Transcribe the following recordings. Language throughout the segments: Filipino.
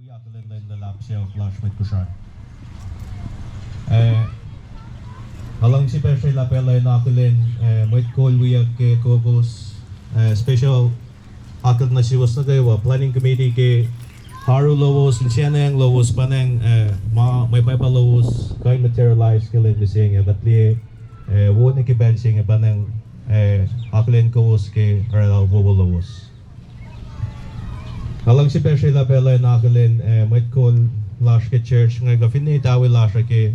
we akelen the lab self lash with KOSRAE. Alang si Pesha la pela na akelen mit call we ke kobos special akil na si was na gawa planning committee ke haru lowos and sianang lowos panang may paipa lowos kay materialize kelen bising but li won ke benching panang akelen kos ke arala lowos. Alang si Pesha la pela na akelen mit call lash ke church nga gafini tawi lash ke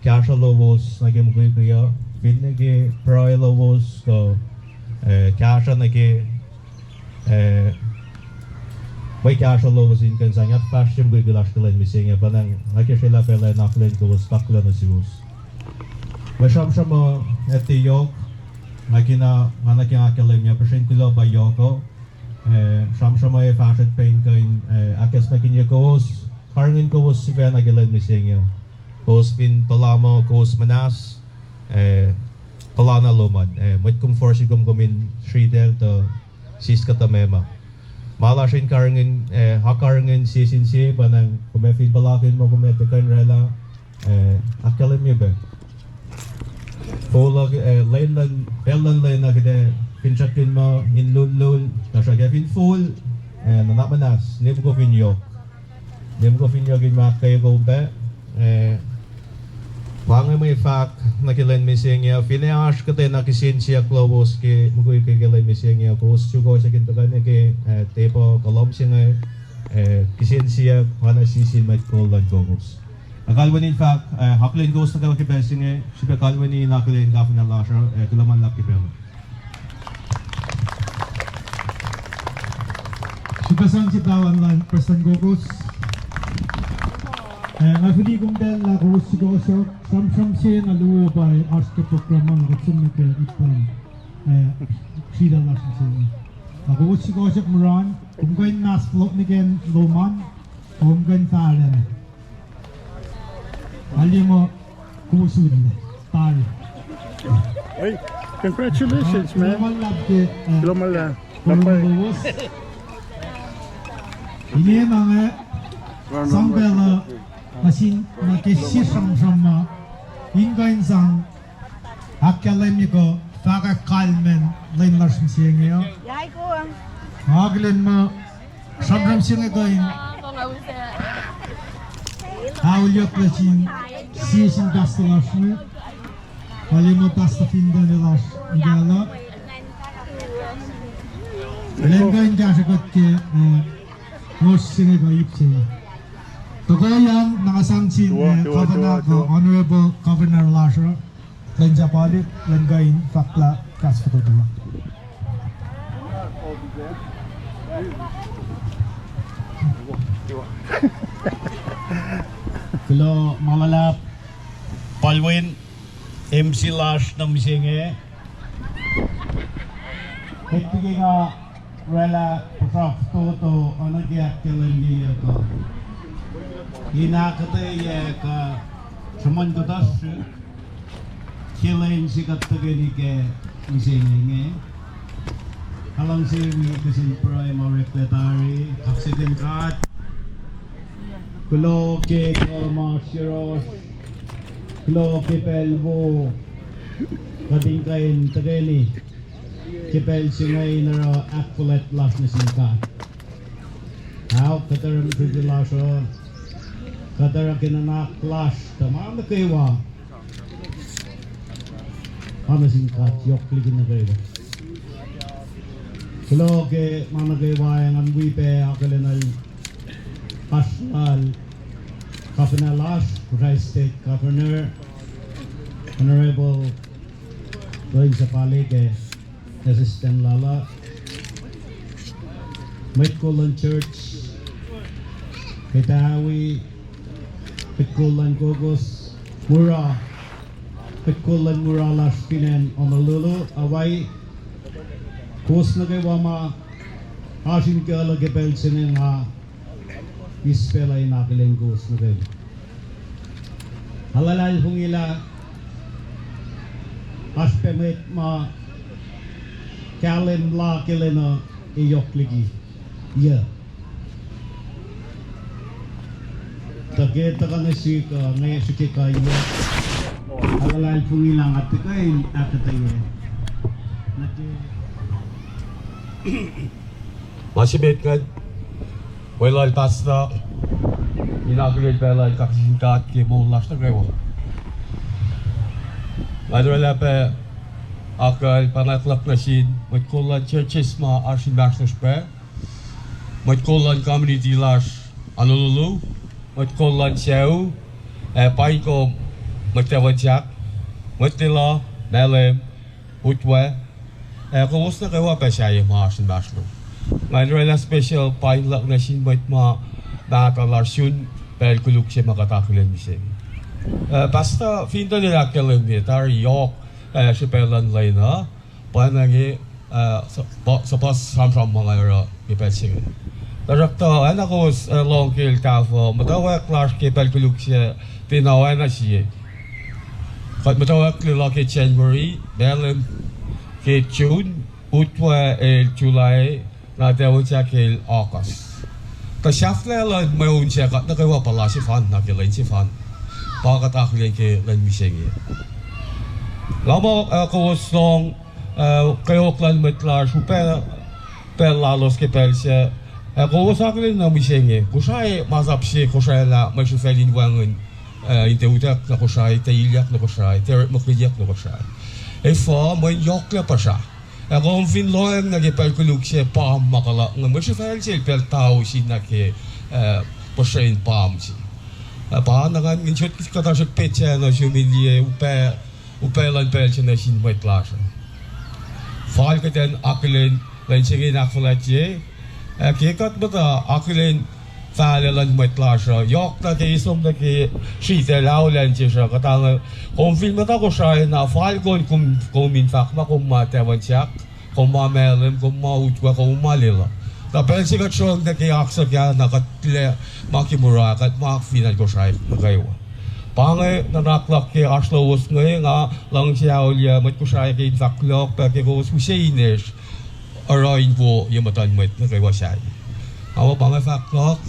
Kasha lobos nage mukui kuya, fin nage pray lobos ko kasha nage may kasha lobos in kan sanyat fashion mukui bilash kalen mising pa nang nage sila pala naklen ko stakla na sius. Masham shamo eti yok nage na manake akelen ya persen kilo ba yoko sham shamo e fashion pain kain akes nakin yakos karngin ko was siya nagelen mising ya. Kos pin palamo kos manas palana loman mit kum forsi kum gumin shridel to sis katamema mala shin karngin hakarngin sisin si banang kumefin balakin mo kumete kan rela akalim yebe pola lailan na kide pinchakin mo in lul kasha gavin full nanak manas nem ko finyo gin mak kayo go be Wangay may fact nakilen mising ya finiash kate nakisin siya klobos ke mukui ke kilen mising ya kos chugo sa kintakan ke tepo kolom siya kisin siya wana sisin may kolan gogos. Akalwan in fact haklen gos na kawaki besing siya kalwan ni nakilen kafin na lasha kulaman laki pero. Siya sang sitawan lang person gogos. Ngafudi kung dahil na kung sigosyo, sam siya na luwa ba ay aske programang gatsum na kaya ipan sida na siya. Ako sigosyo kumaran, kung kayo nasplot ni Ken Loman, kung kayo talen. Alim mo, kumusud na, tali. Hey, congratulations, man. Lumala. Lumala. Ini mga sambela Masin nakisir sama ingain sang akalem ko faga kalmen lain larsing siangyo. Yai ko. Aglen ma sabram siang ko in. Auliot lasin sisin gastalasne. Halimo tastafin dan las igala. Lengain jasa ko ke nos siang ko ipse. Tukoyan nakasangsin Governor Honorable Governor Lasher Len Japalit Len Gain Fakla Kasfatotuma. Kalau malala Palwin MC Lash ng misinge Hektige nga rela Prof. Toto ano kaya kailan niya ko Hinakatay ka saman katas kilain si katagani ke misinge alang si kasin primary secretary accident card kulo ke marsiros kulo ke pelvo kading kain tagani kipel singay na akkulat las na singkat how kataram pidilasyo Kadara kinanak clash tamam na kaywa ano singkat yok ligin na kaywa Kalo ke mana kaywa yang anwipe akalinal Pascal Kapinalash KOSRAE State Governor Honorable Doing Sapali ke Assistant Lala Mitkolan Church Kitahawi Pitkulan Gogos Mura Pitkulan Muralas Pinen Honolulu Away Kos na kay wama asin ka lagi pelsin nga ispelay na kiling kos na kay halalay kung ila aspemit ma kalen la kilena iyok ligi yeah Take takan si ka ngay si kaya. Alalal pungilang at kay akataye. Masimit nga. Wailal pasta. Inaugural pala kaksinkat ki mulas na kayo. Madrela pe akal panaklap na sin. Matkulan churches ma arsin bastos pe. Matkulan community las Honolulu. Matkulan siyaw. Pain ko magtawadyak. Matnila. Melem. Utwe. Kung na kayo pa siya yung mga arsin bastos. Madrela special pain lak na sin ma nakakalarsun per kuluk siya makatakulan mising. Basta finta nila kilometer yok siya pelan lain ha. Panagi sa pas samsam mga ero kipetsing. Tarakta ana ko long kil kafo matawa class ke per kuluk siya tinawa na siya. Kat matawa kila ke January belem ke June utwa July na daw siya ke August. Kasafle la may unsiya kat na kayo pala si fan na kilain si fan. Pagkatakulan ke lan misengi. Lama ko slong kayo klan metlar super lalos ke persia. Ko saklin na misengi. KOSRAE mazapsi KOSRAE la may sufelin wangun inteutak na KOSRAE tailyak na KOSRAE teret makliyak na KOSRAE. Fa may yokla pa siya. Kung finloyang nagipalkulog siya pam makala ng may sufel siya pel tao si na ke posain pam si. Paano nga minchot kata sa pecha na humiliye upelan pelcha na sin may klasa. Fal ka den akilin lan sige nakfalaje. Kikat bata akilin falalan may klasa. Yok na ke isom na ke shite laulan siya kata nga kung film mata ko siya na fal kon kung minfak ma kung matewan siya kung mamelem kung mautwa kung malila. Tapi siya katulong na kaya aksa kaya nakatle makimura kat makfinan ko siya na kayo. Pangay na naklak kaya aslawos ngayon nga lang siya ulit mat ko siya kaya infaklok pero kaya ko usayines arayin po yung matanmat na kayo siya. Ako pangay faklok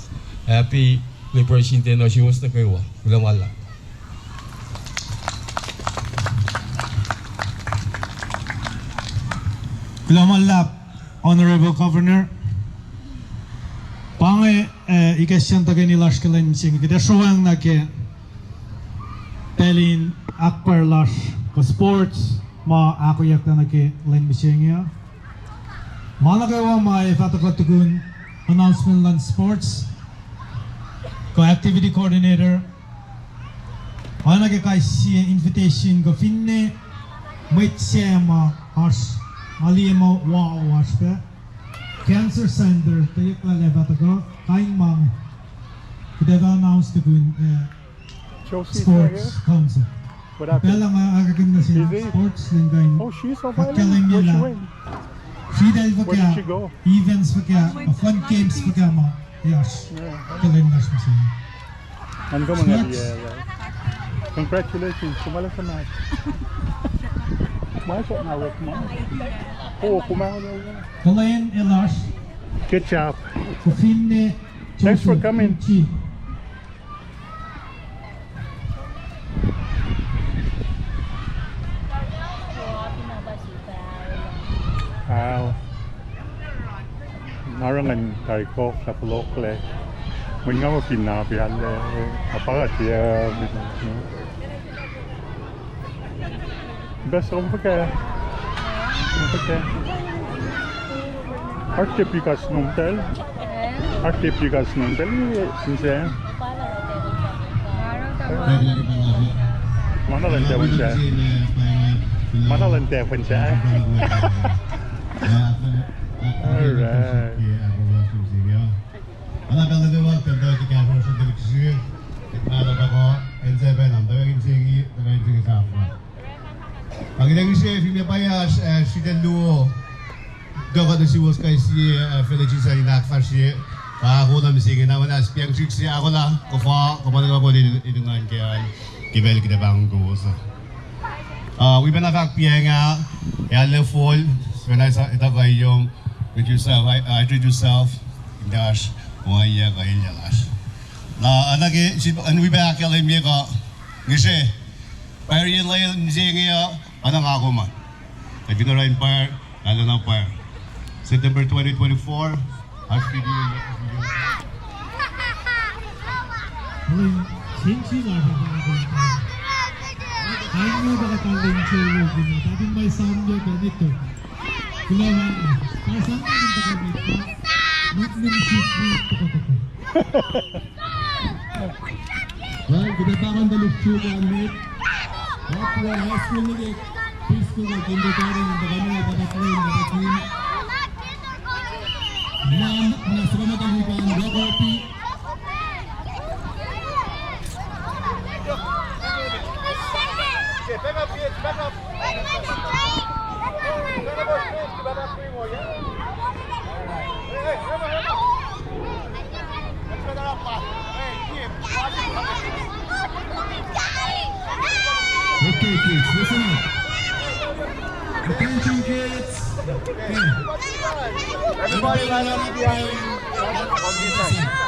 happy liberation day na siya na kayo. Walang wala. Kulamalap, Honorable Governor. Pangay ikasyan tagay ni Lash Kalain Mising. Kita suwang na ke pelin akpar Lash ko sports ma ako yak na ke Lain Mising ya. Malagawa may fatakatugun announcement lan sports ko activity coordinator. Ana ke kai si invitation ko finne may sema as alima wow waspe. Cancer Center, tayo kala lebat ako, kain mang kita announce to gun sports council. What happened? Kaya lang agagin na siya sports lang kain. Oh, she's so Pagkalang violent. Where'd she nila. win? She dahil pa Where kaya, did she go? events pa kaya, fun games pa kaya ma. Yes, kalain na siya. Ano ka mga diya? Congratulations, kumala sa match. Masya na work mo. Oh, kumala na. Kalain Elash, Good job. Kufinne, Thanks for coming. Wow. Narangan tayo ko sa lokale. Mình ngắm phim nào thì anh apa dia best om pakai artipikas nontel ni sincere mana lente sincere mana lente sincere alright. Ana bela de wak tanda ki kamera sa de kisi ala ba ko ense ba nam da ngi singi da ngi singi sa fa pagi ngi se fi me payas si de luo do ga de si was kai si felici sa ina fa si pa ko na mi singi na wana spiang sik si ako la ko fa ko ma ga ko ni idungan ke an ki bel ki de bang go so we been avak pianga ya le fall when I sa ita ga yung with yourself I treat yourself dash Waya kaya las. anagi si anwi ba kaya mi ka ngise par yin lay nzinga anang ako man kaya ka rin par lalo na par September 2024 Ashby 진취가 아니요가 달린 제목이니 다른 말 삼겨도 니또 그러면 발상하는 데가 있다 묵는 well, kedatangan dari Lucu Amit Papua High School ni preschool ka kindergarten ng kami pada play ng team na salamat ang iban Gogopi Okay, kids, listen up. Attention, kids. Okay. Everybody line up behind on this side.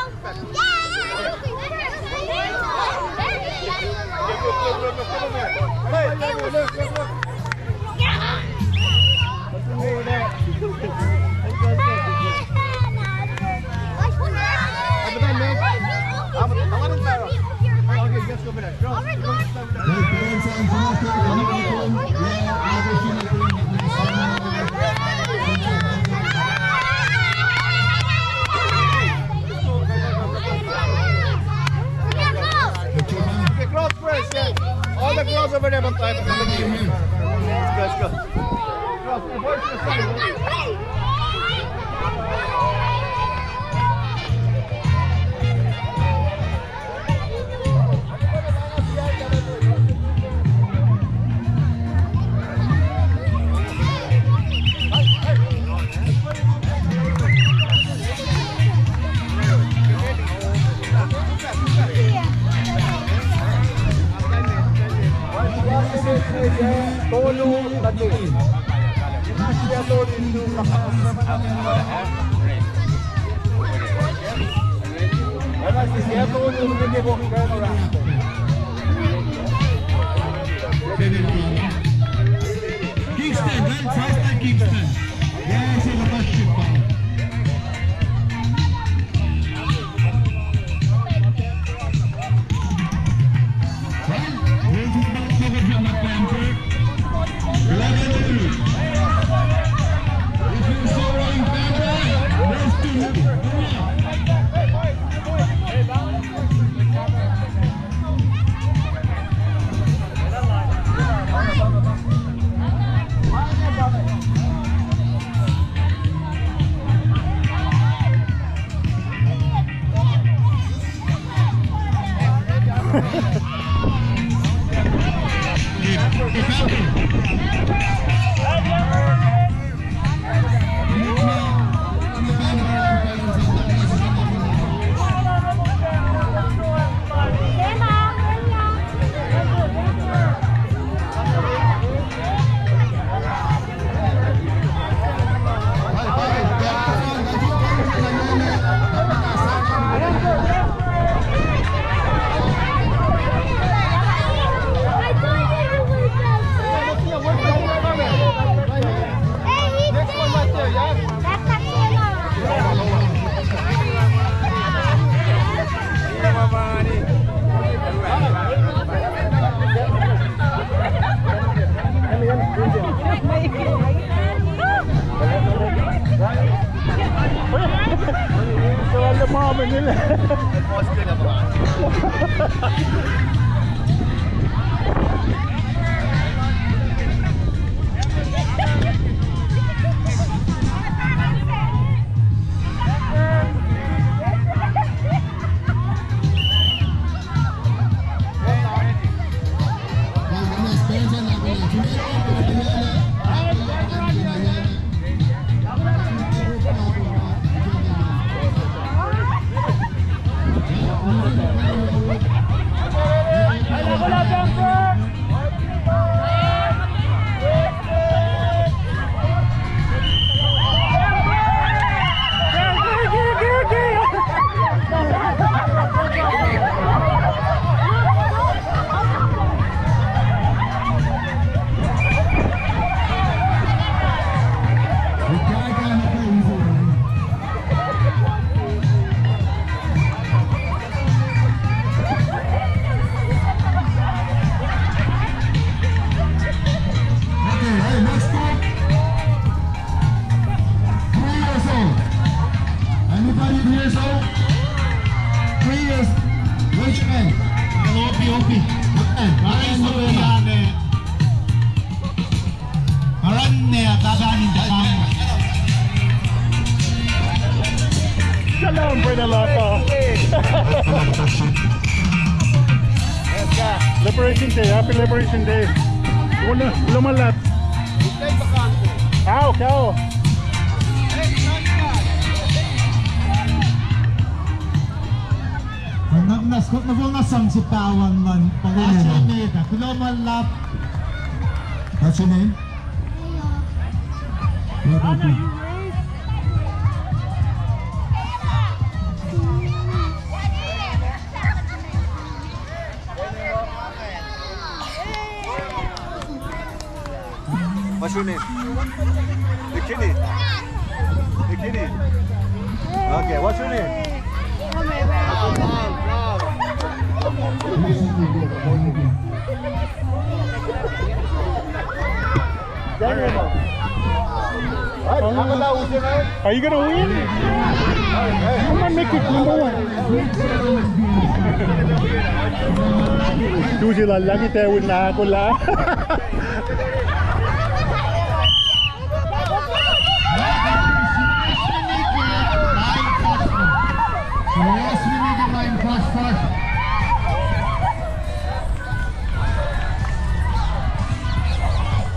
All the girls over there, but let's go. Cross, to the side. Kingston, dan fast Kingston. Yes, in the basketball. Sophie. Maraming sabi Maranne kakanin dakang. Shalom, Brother Lapa. Liberation Day, happy Liberation Day. Lumalat. Kao. Naskot na po nasang si Tawan man. Pag-asya ka. Kulomalap. What's your name? What's your name? Bikini. Okay, what's your name? Are you gonna win? Come on, make it number one. Do sila lagi tayo na ako la. Yes, we need to line fast.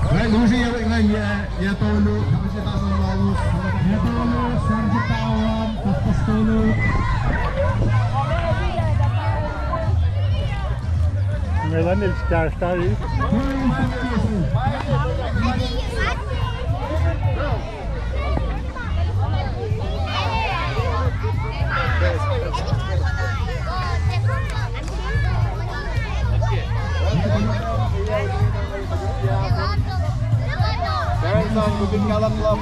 Right, who's here? Ya Tolo. Ya Tolo, Sanji Tawan, tapos Tolo. Meron el star. Mungkin kalah klub.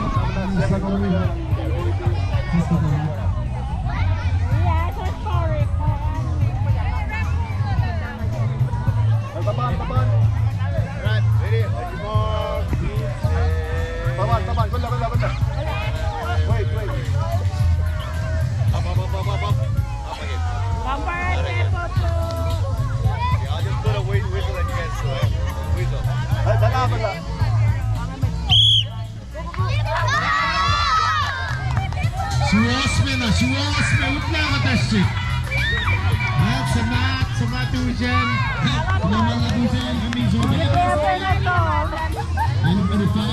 Taban. Right, ready. Taban. Benda. Wait. Up. Up again. Yeah, I'll just put a whistle and you guys whistle. Benda. Siwasme, utla ka tashi. At sa matujan. Naman na tujan, kami zombie. Ano pa rin pa?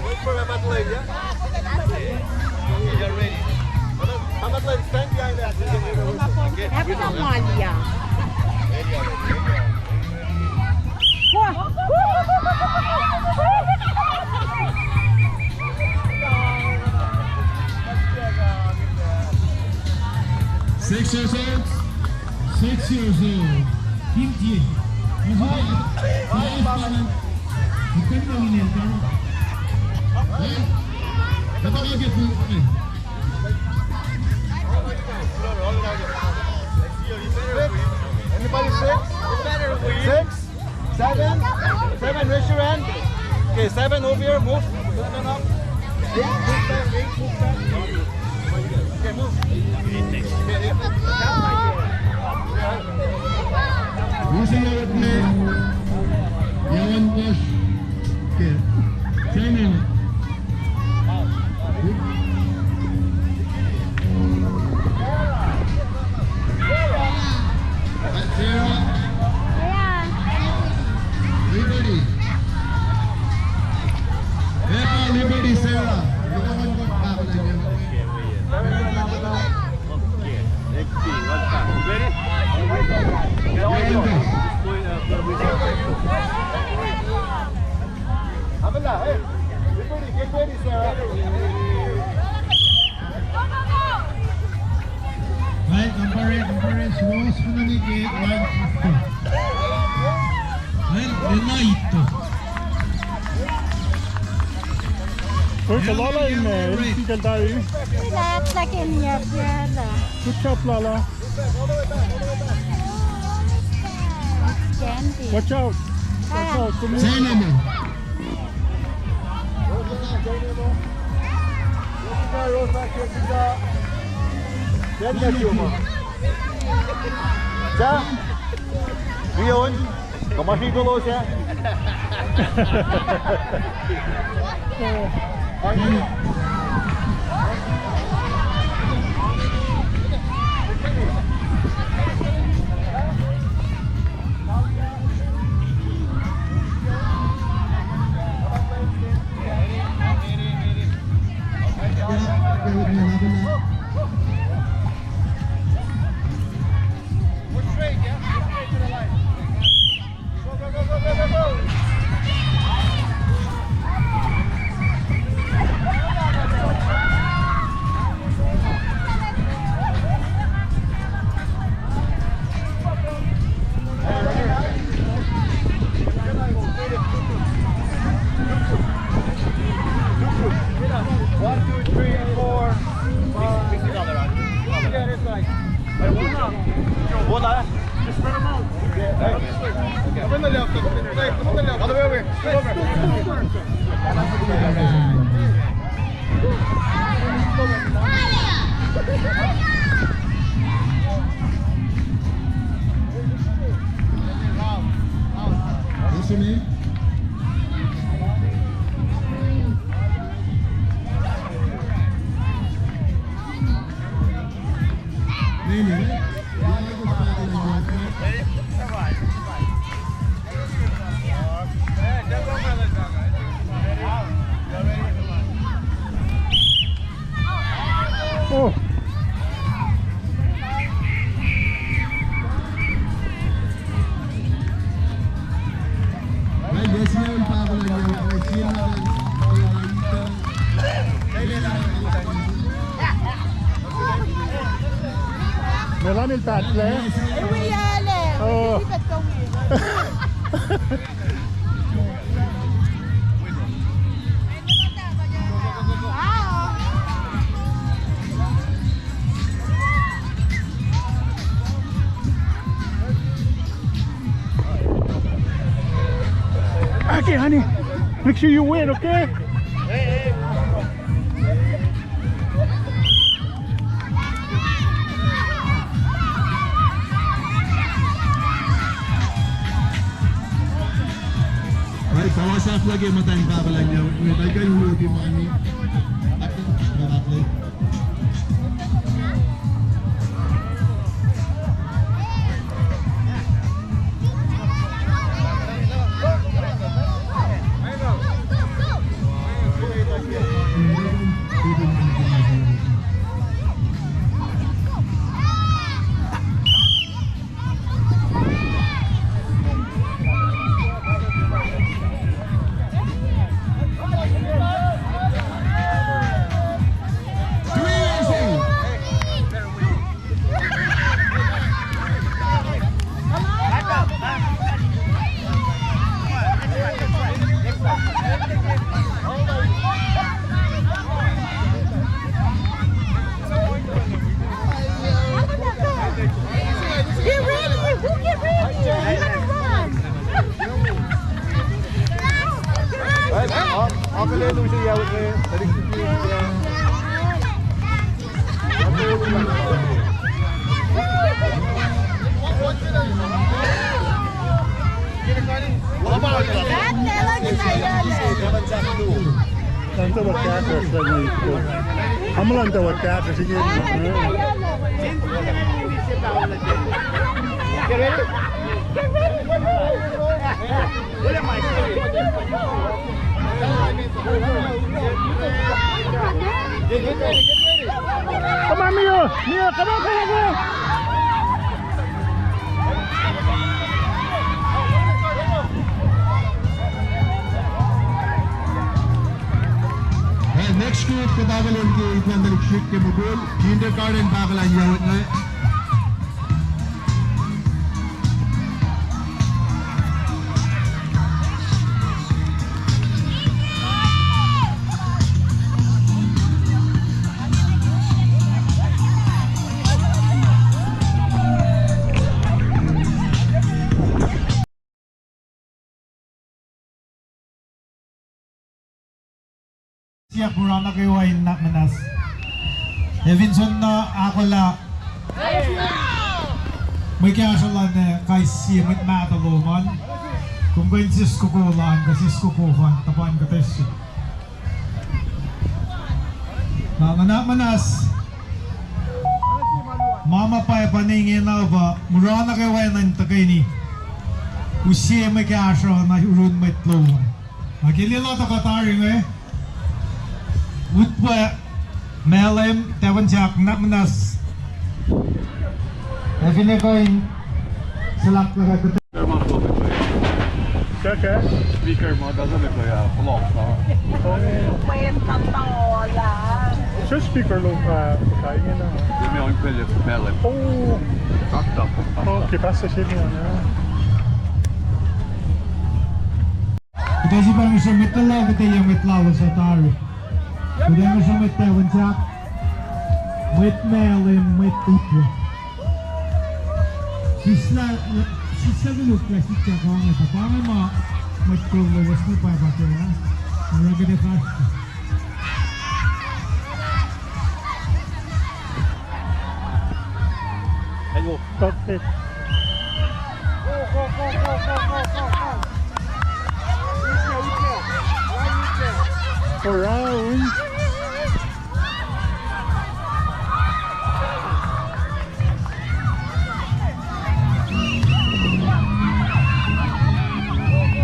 Wait for my leg, yeah? You're ready. I'm not letting stand behind that. Dapat ang malya. Six years old. Kimchi. Anybody six? Six? Seven? Raise your hand. Okay, 7 over here. Move. 7 up. 8 move back. Okay, move. Using your play. Yawan push. Okay. Training. Liberty, Sarah. Hey, Liberty, get ready, Sarah. Right, compare. Suwas mo na ni Kate, 150. Right, There's a lot in there. That's like in your brother. Good job, Lala. Candy. Watch out. Come here. Say naman. Yan na siya mo. Siya? Yun? Kamasigulo siya. Meron il tatle. Oh. Okay, honey. Make sure you win, okay? Bawasaf lagi matang babalan niya. May kayo huli mo ani. Atlet. Tanto batata sa nito. Amalan daw batata sige. Come on, Mia! Mia, come on, come on! Next group katabalan ke itandalik shoot ke bugul kindergarten bakalan yawat na. Siya kurang na kayo ay nak manas. Evinson na ako la. May kaya siya lang kay siyamit mataloman. Kung ba yung sisko ko lang, kasi sisko ko fan, tapaan ka tayo. Nanganak manas. Mama pa e paningin na ba, mura na kayo ng tagay ni. Usiya may kaya siya na urun may tloman. Magilila ta kataring Utpa Melem Tewan Jack nak manas. Evine ko yung salak na kagod. Kaya? Speaker mo, doesn't it play a vlog? Siya speaker lo kaya niya na. Hindi mo yung Philip Melon. Oh! Kakta. Oh, kipasa siya niya na. Kita si bang siya mitala, kita yung mitlawa sa taro. Kita mo siya Tewan Jack. Mit Melem, mit Utpa. Sisla dulu klasik cakap orang itu, apa memang macam lewat ni pakai ya, orang kita fast. Ayo, okay. Go. Around.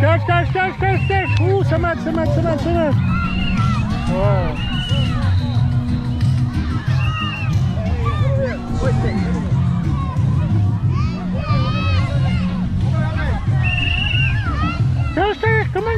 Cash. Samat. Wow. Cash, come on.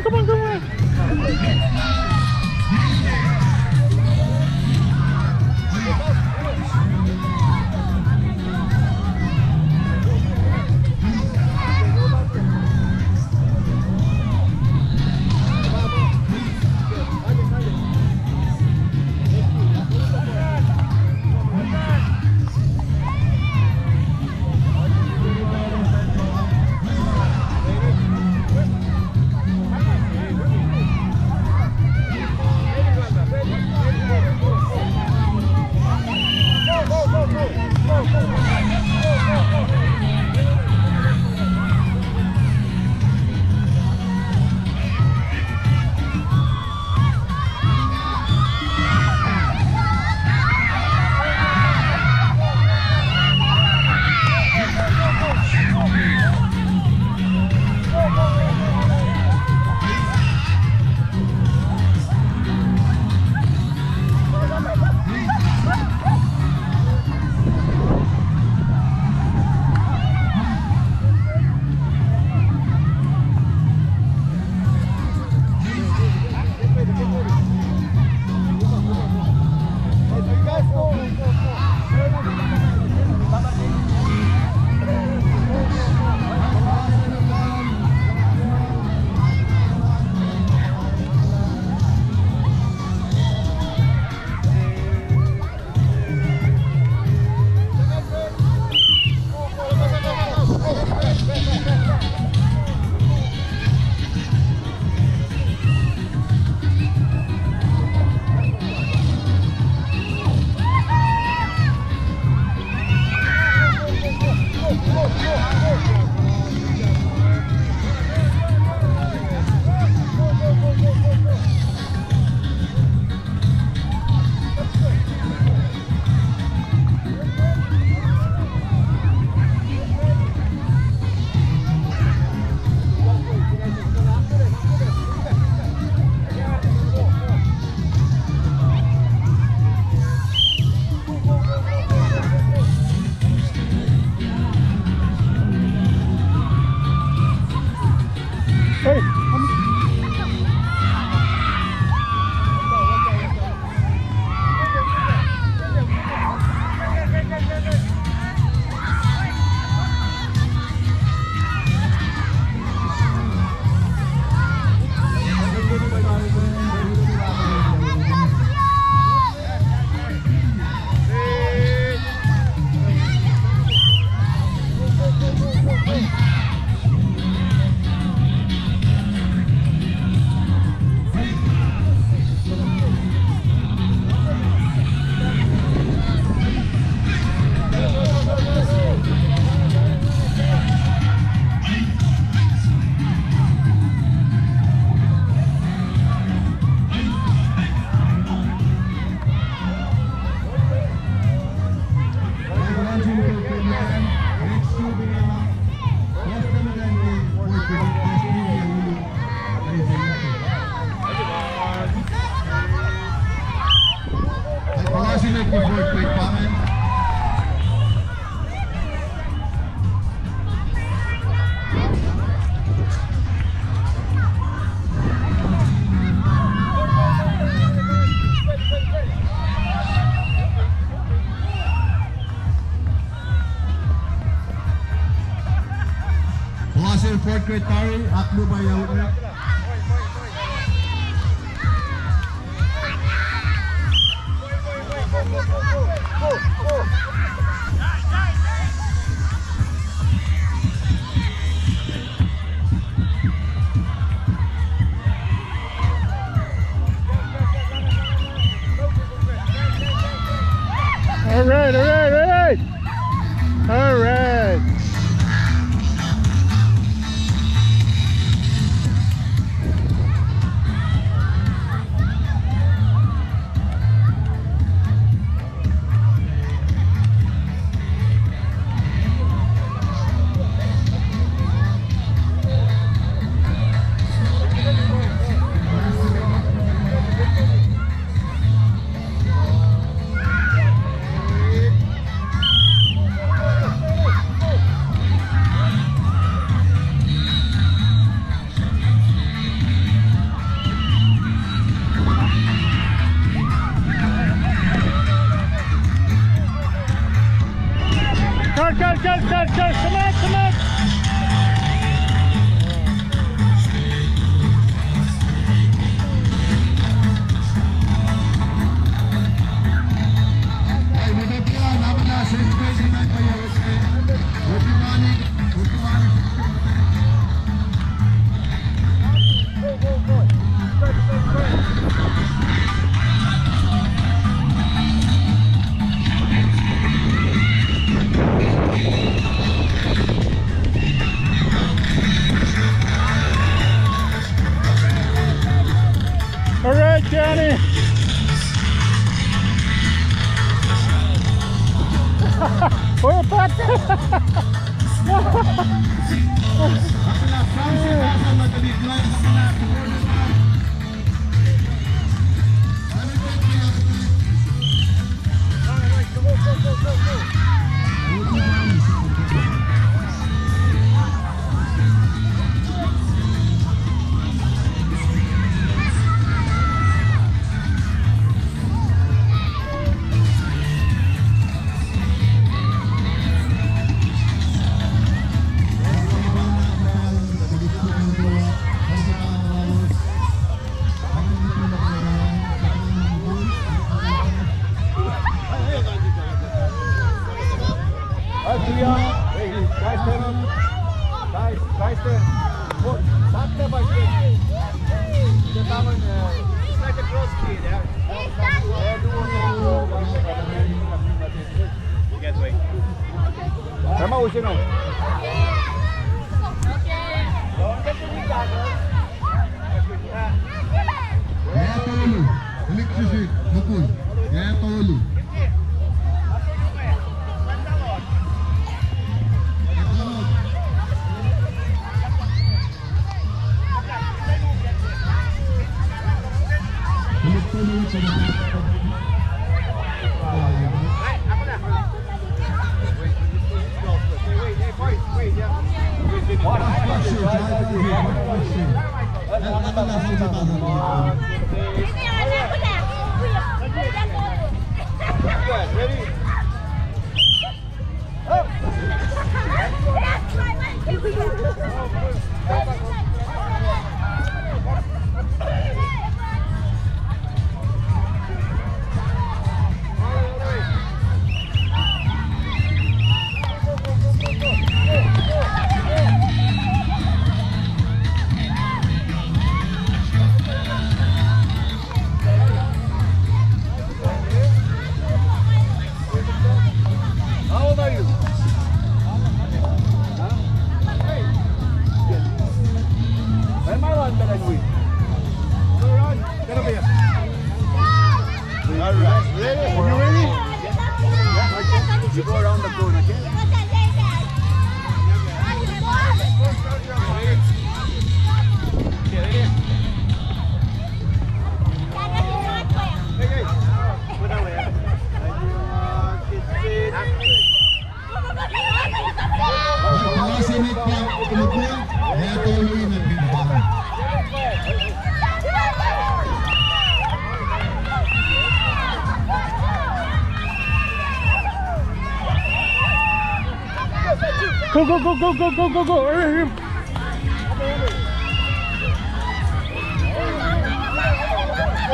Secretary at Lubayaw. All right. All right. Cut. Come on. All right, Johnny. We're back. Go.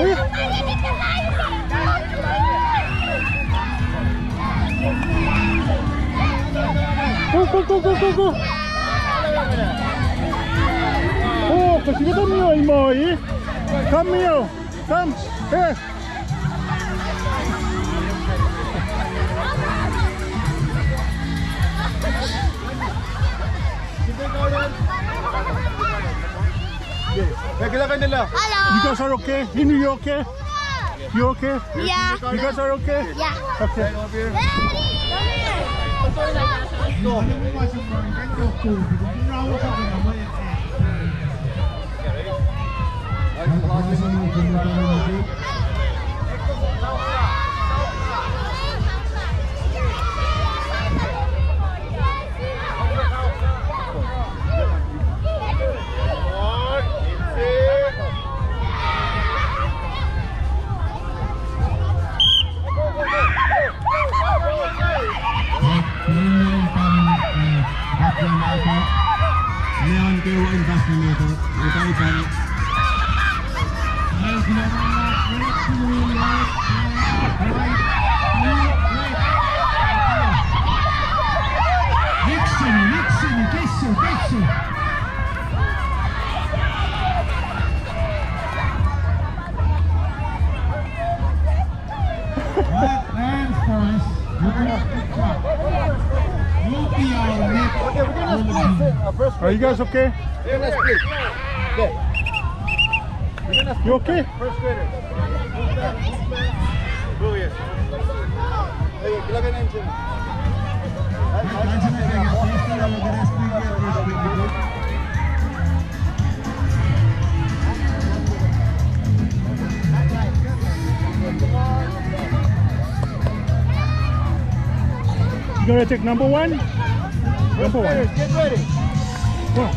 Go. Oh, kasi kita niyo ay mo eh. Come here. Come here. Hello. You guys are okay? You okay? You okay? Yeah. You guys are okay? Yeah. Okay. Are you guys okay? You okay? First grader. Brilliant. Hey, ilagay na yung chin. You gonna take number one? Number one. Get ready. Go. Go.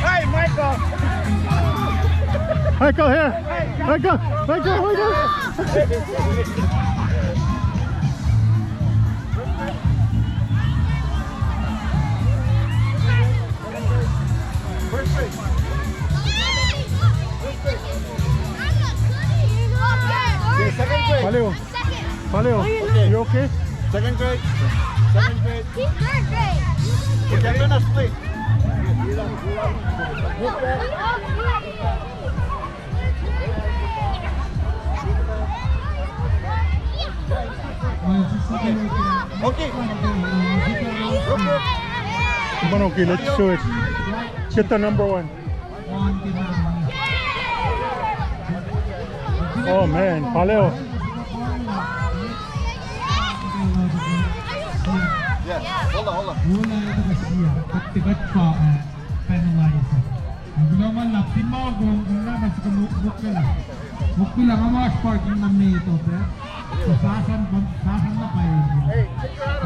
Hey, Michael. Michael here. Michael. First grade. Okay, second grade. Paleo. You okay? Second grade. Second grade. He's third grade. Okay, I'm gonna split. Okay. Come on, okay, let's do it. Get the number one. Oh man, Paleo. Yeah, hold on. Wala ito kasi pagtigat pa penalize. Ang ginawa lang, timagong kung naman sa kamukila. Mukila ka mga parking na nito, pero sasasan na kayo.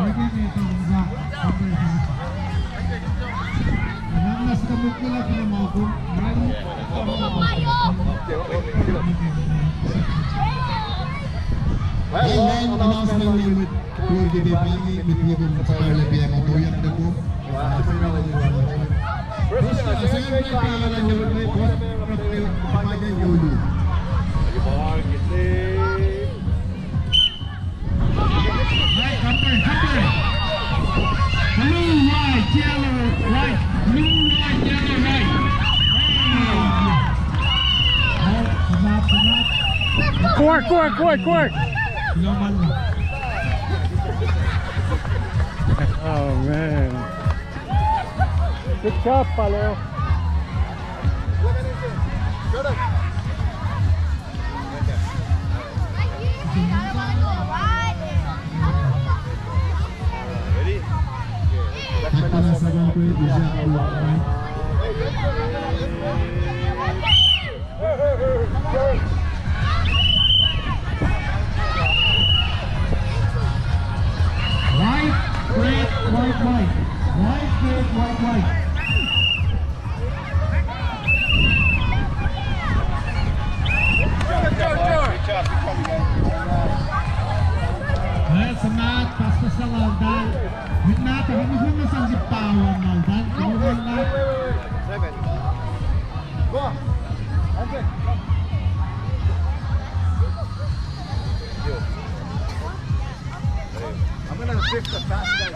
Pwede nito kung sa ang nasa kamukila pinamagong, maraming Quick! Ilang man. Oh man. Good job, Paleo. White. Semangat pas-pas na Maldan. Yun natin, hindi na sa Zipawan Maldan. Inuwan na. 7. Go! Okay. I'm gonna fix the fast guys.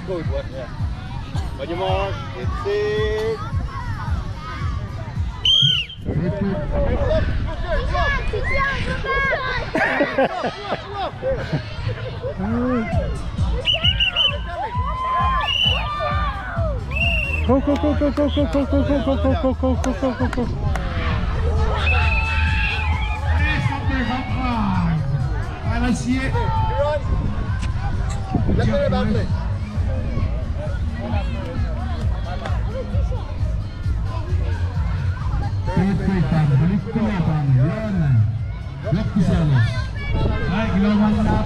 Good one, yeah. One more. It's it. Go. I don't see it. Let's go back play. Balik ko na pa. Yan na. Lock ko siya. Ay, ginawan na.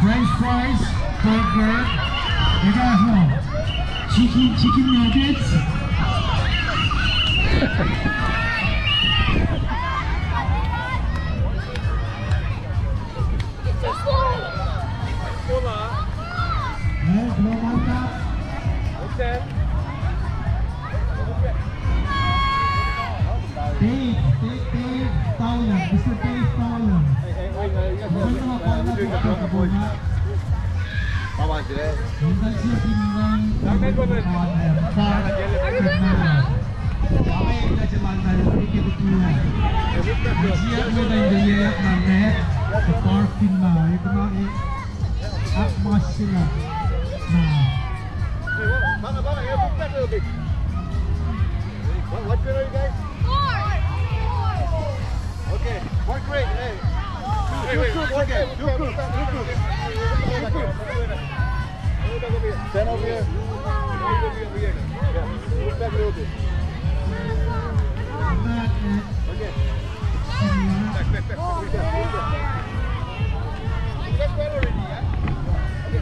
French fries, burger, chicken nuggets. Dave, Fowler, Mr. Dave Fowler. Mama today. Minsan siya pinang park okay, kasi Mandan, hindi kita siya mo na yung dayak ng net sa parking na. Ito na akmas sila na. Mama, you move back a little bit. What grade are you guys? 4. Okay, work great. Hey. Stand over here. Yeah, move back a little bit. Okay. Back. Move back. You guys ready already, yeah? Okay,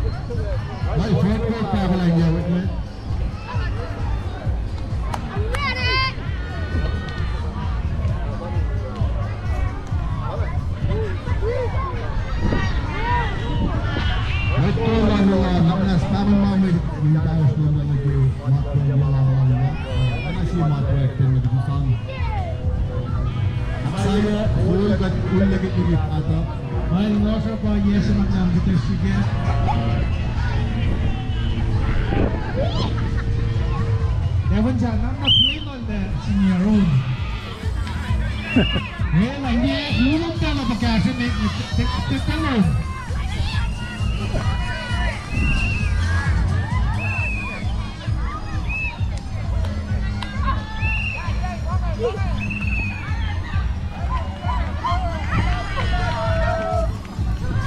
Ay, pa lang niya. Wait. Ewan dyan, I'm not playing on the senior road. Well, hindi, hulog ka na pagkasi, take the load.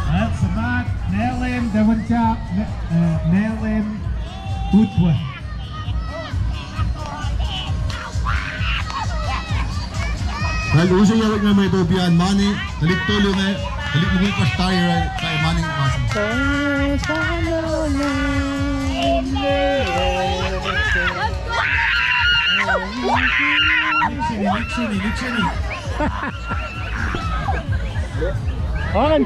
That's a mat, nail him, Devon Chap, nail him, good one. Dahil uso yawag na may tubian, mani, dalik tulo na, dalik mo pas tayo kay mani masing. Liksini. Pangan.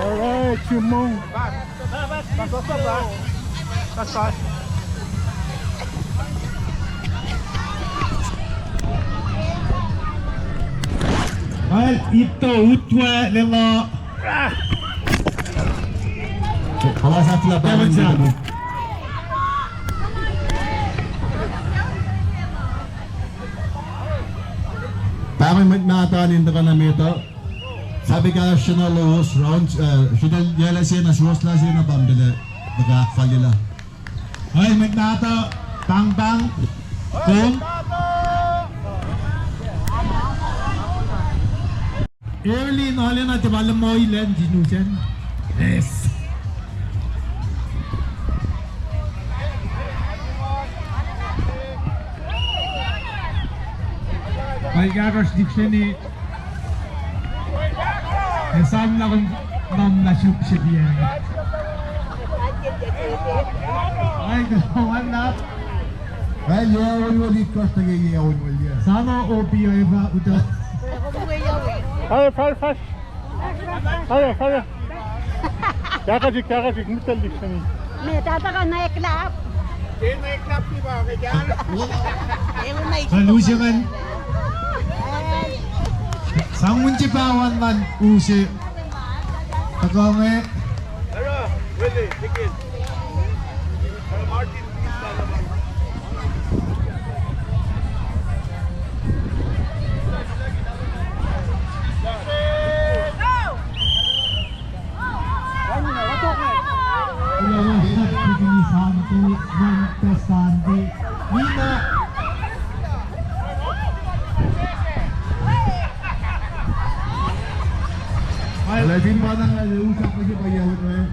Alright, you move. That's right. That's right. Well, ito utwe lelo. Kalas at sila Kevin Zan. Parang magmatanin ka na mito. Sabi ka siya na lose round, siya na yala siya na shows lang siya na bambila. Nag-akfal nila. Well, magnata bang bang. Kung early in all na tiwala mo ilan dinujan. Yes. Malgaros dictionary. Esam na kung nam na siya diyan. Ay, gawan na. Well, yawon mo dito kasi nagigiyawon mo yan. Sana OPO eva udah. Hadi fast. Hadi. Yakacık mütellik seni. May tataka na iklap. Solution 상문지 바완만 우시 그다음에 Laging ba nang nag-uusap ko siya pag-iawit mo eh?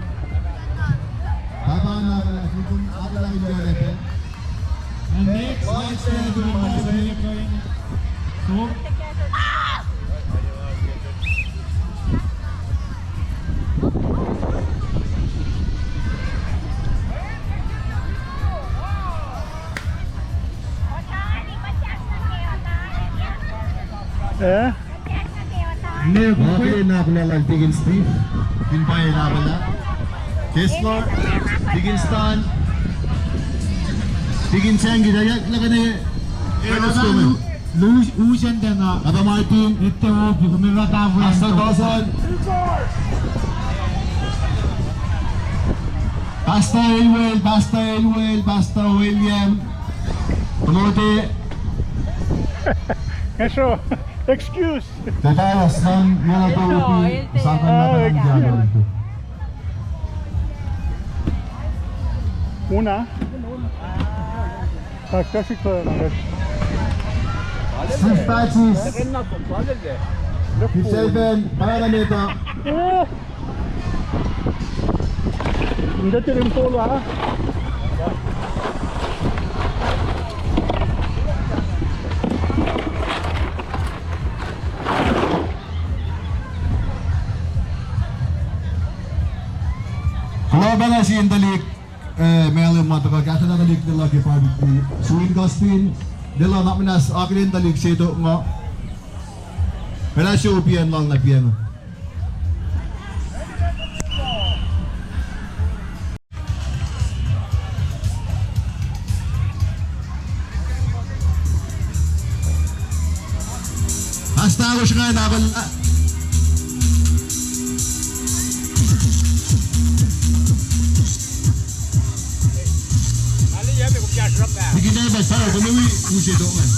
Tama na pala, kung ako lang yung level. And next, let's do so Okay, na ako lang tigin Steve. Pinpaya na pala. Keslar, tigin Stan. Tigin Sengi, daya laga na Ernest Kumin. 우션 되나 Aba Martin, 이때 뭐 비금을 갖다 Pastor Dawson. Pastor William. Panote. Eso, excuse. Tatalas ng mga tawag sa kanila ng dialogue ito. Una. Tak, kasi ko lang. Steve Patches, P7, para nito. Hindi tirim polo ha. Kalaban na si Indalik, Melo Mataka, kaya na nalik nila kay Pabit ni Suin Gostin, nila nak minas akin Indalik siya ito nga. Wala siya upian lang na piano. Hasta ako siya nga nakala. Sige na ba sa kumawi usi do man.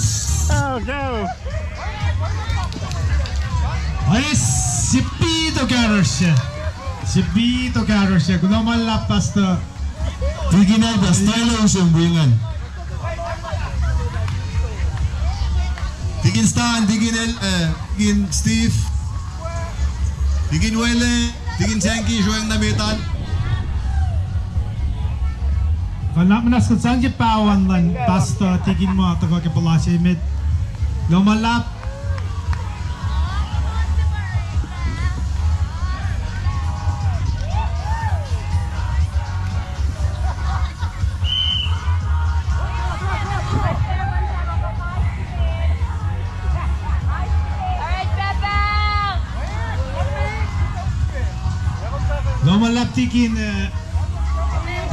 Oh, go. Ay si Pito Garcia kung naman lapas to Sige na ba style usong buingan. Tigin Stan, tigin Steve, tigin Wele, tigin Senki, Joeng Namitan. Kalau nak menas kesanjip pawan lan pasta tigin mo atau ke pelasya mid lomalap lomalap tigin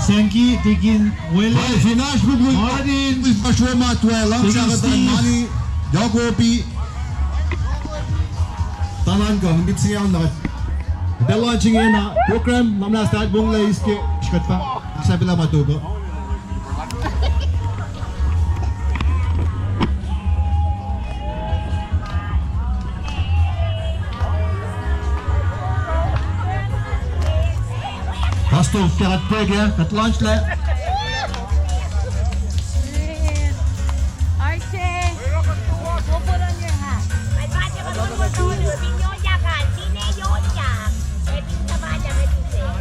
Senki, Tikin, Wele, Finash bubul Martin, with Pashoma 12 lang siya katan Mani Jacobi Talan ko hindi siya na the launching in program mamla start bong la iske shkat pa sabi la matuko Pasto kat pega kat launch la Archie, go put on your hat. Ay, baca betul-betul pinyo jangan, sini yonya. Pinta baca betul.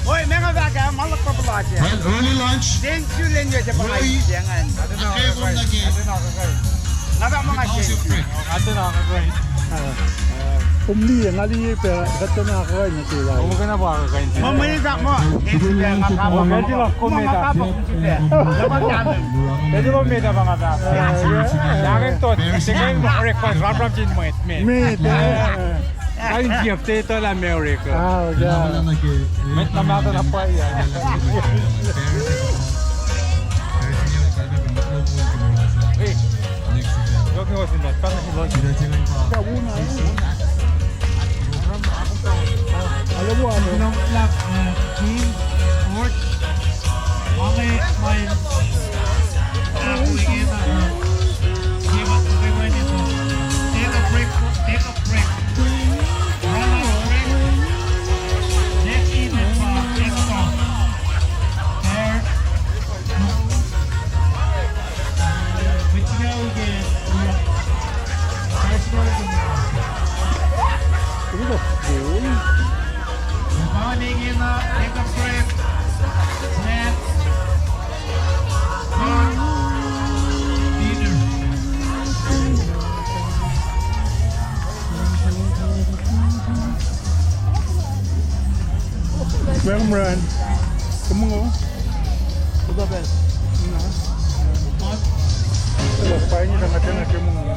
Oi, mga baga, malak pa pala siya. well early lunch Thank you lang yun sa mga jangan. Nada mga thank you. Ato na ako kain. Umli ang ali pero ato na ako kain sila. Huwag ka na ba ako kain? Mamanita mo. Pwede lang kumita. Pwede lang kumita mga bata. Yakin to. Sige mo request ram chin mo it. Meet. Kain gift ito la America. Ah, yeah. Met na mata na pa yan. 여기 오신다. 다른 거 야, 우나. Alam mo ano? Long Black Team, Fort, okay, my take a break, run out break, next event, kickoff, there, which now again, first row morning in take a break, snap, dinner. Welcome run. Kamu ngo? Udah bel. Nah. Paling dah ngatain kamu ngo.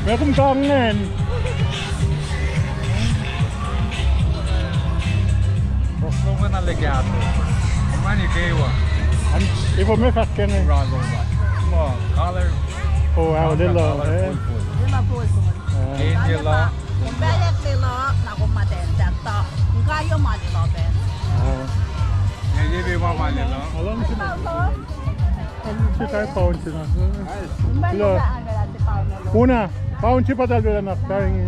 Welcome kangen. Proslongen alligator. Mani kewa. Ik wil me vakken. Rago ba. Mo color. Oh, wow, lilla. pusun. Ini lo. Banyak lilo, nak umaten, tak. Enggak yo mali lo ben. Ini di mama ni lo. Alam sila. Alam sila tayo paon sila. Banyak agak ada pau lo. Una, paon siya pa talaga na tayo.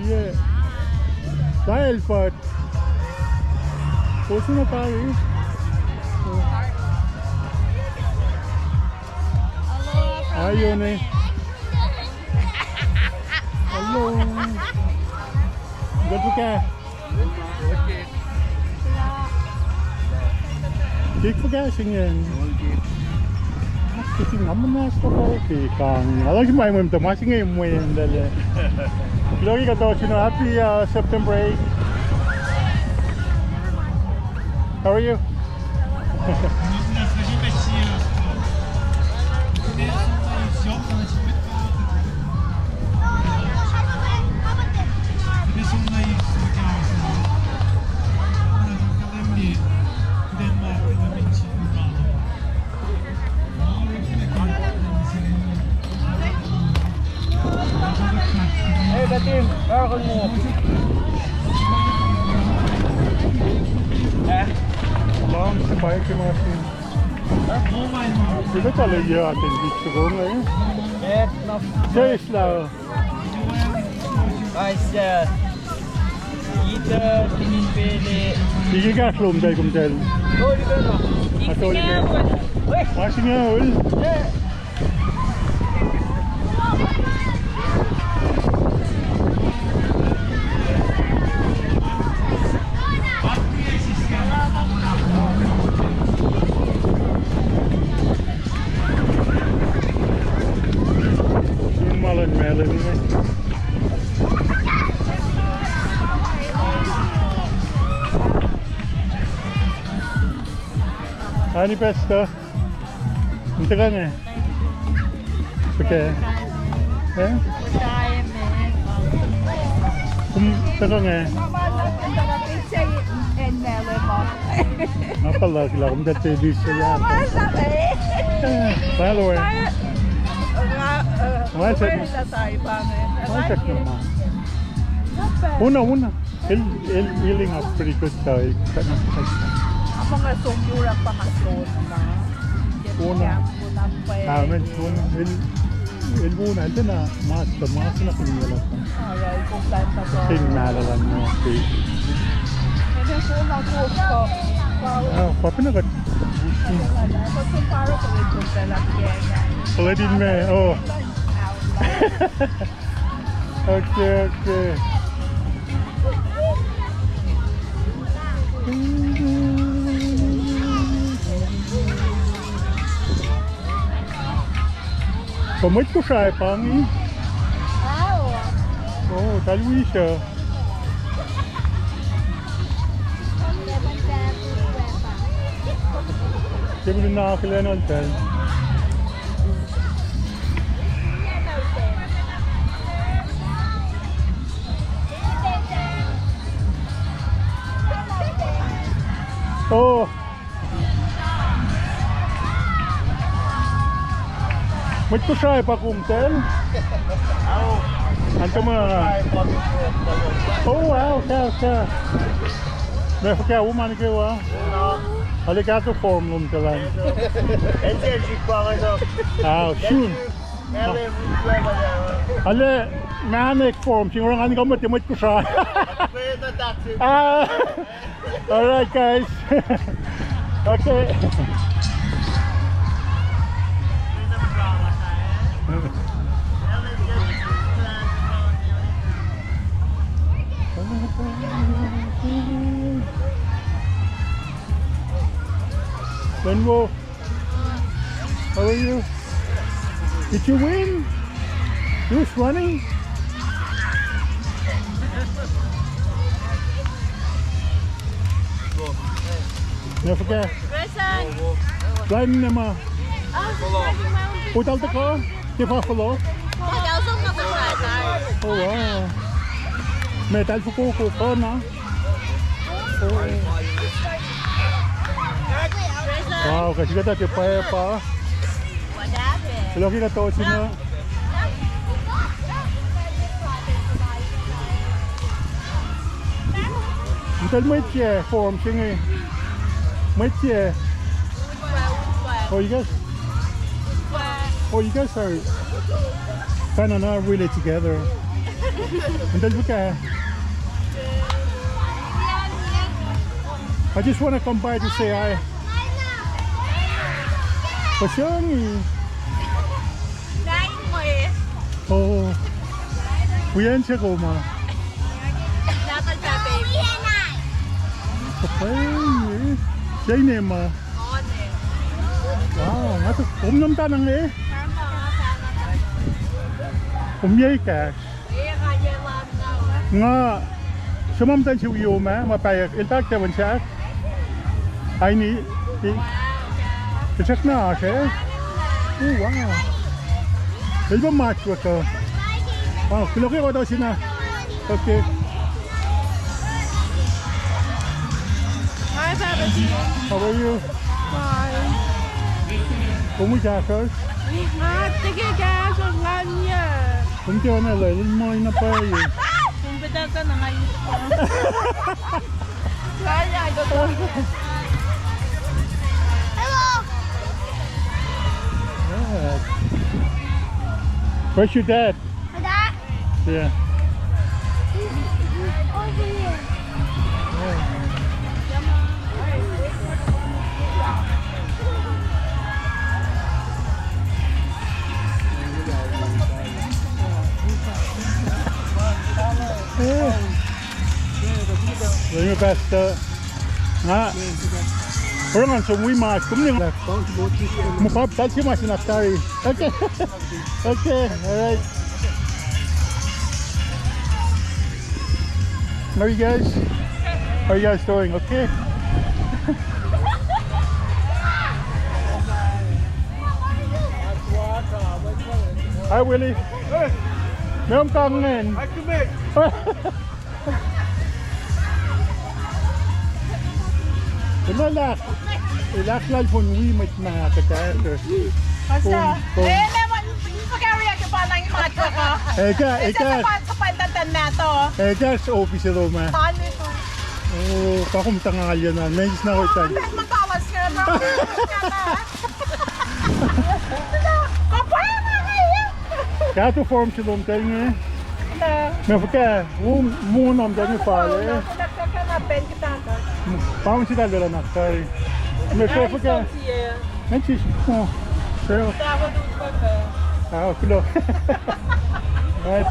Piye. Dahil pa. Puso na tayo. Ayun eh. Hello. Ganto ka? Kik pa gasing yan. Kasi naman na sa kopi kang. Alam si May Mim Tomasi ngayon mo yan dali. Logi ka to, sino happy September 8. How are you? Hey, Batim, welcome mo. Long sa bahay si Martin. Sila talaga ating dito ko ngayon. Ses lang. Nice. Kita pinipili. Sige ka, slum tayo kumtel. Oh, di ba no? Masoli ka. Masing nga, ul. Melon ini. Ani pesto. Inte kan jag. Okej. Eh? Terang eh. Apa lagi lah? Kita jadi siapa? Halo eh. Una. Healing up pretty good tayo. Ako nga sumura pa mason na. Una. Amen. Una. Ito na. Mas na kumila pa. Ay, kung saan pa to. Tingnalan mo. Okay. Ito po na po. Papinagat. Ito po para ko ito talaga. Paladin me. Oh. Okay. Pamit ko siya pangi. Oh, talwi siya. Siya na nakakilala ng tel. Oh. May ko siya pa kung tel. Anto mga. Oh wow, ka. May kaya woman kayo ah. Aligato form lum talan. Energy pa kayo. Soon. Ale manic form siguro nga ko matimot ko siya. All right guys. Okay. Lenwo, how are you? Did you win? You was running? Never forget. Riding them Hotel the car? Give off a lot? Oh wow. Metal for coco, na? Wow, tao kasi kata te pae pa. Lo kita to sino. Until mấy chia form singi. Mấy chia. Oh, you guys are kind of not really together. Until buka. I just want to come by to say hi. Pasyongi. Oh. Uyan siya ko ma. Hey, siya ini ma. Wow, nato umnom tanang eh. Umyay ka. Nga, sumam tan siya uyo ma payak iltak tewan siya. Ay ni, check na siya. Oh wow. Ilba match ko to. Wow, kiloki ko daw sina. Okay. Hi, Babaji. How are you? Fine. Como já faz? Sige, guys, ang lanya. Como que é, né, Leila? Não mãe na praia. Kumpida ka na ngayon. Kaya, ito. Hello. Yeah. Where's your dad? My dad? Yeah. Over here. Doing your best. Orang ang sumui mas, kumni nga. Mukha tal si mas naftari. Okay. Okay. All right. How are you guys? How are you guys doing? Okay. Hi Willie. Meron kang ngayon. I commit. Relax. Relax lang kung wimit na kakakar. Basta, naman, pag-area ka pa ng macho ko. Eka. Sa pantatan na to. Eka, sa office ito ma. Ano ito? Oh, kakumta nga yan na. Medyo na ko ito. Magkawas ka na. Kapaya nga kayo. Kaya ito form sila tayo nga. Men för mån om den faller. Paun si dal na kai. Men för que men si oh. Så. Ah, kilo. Right.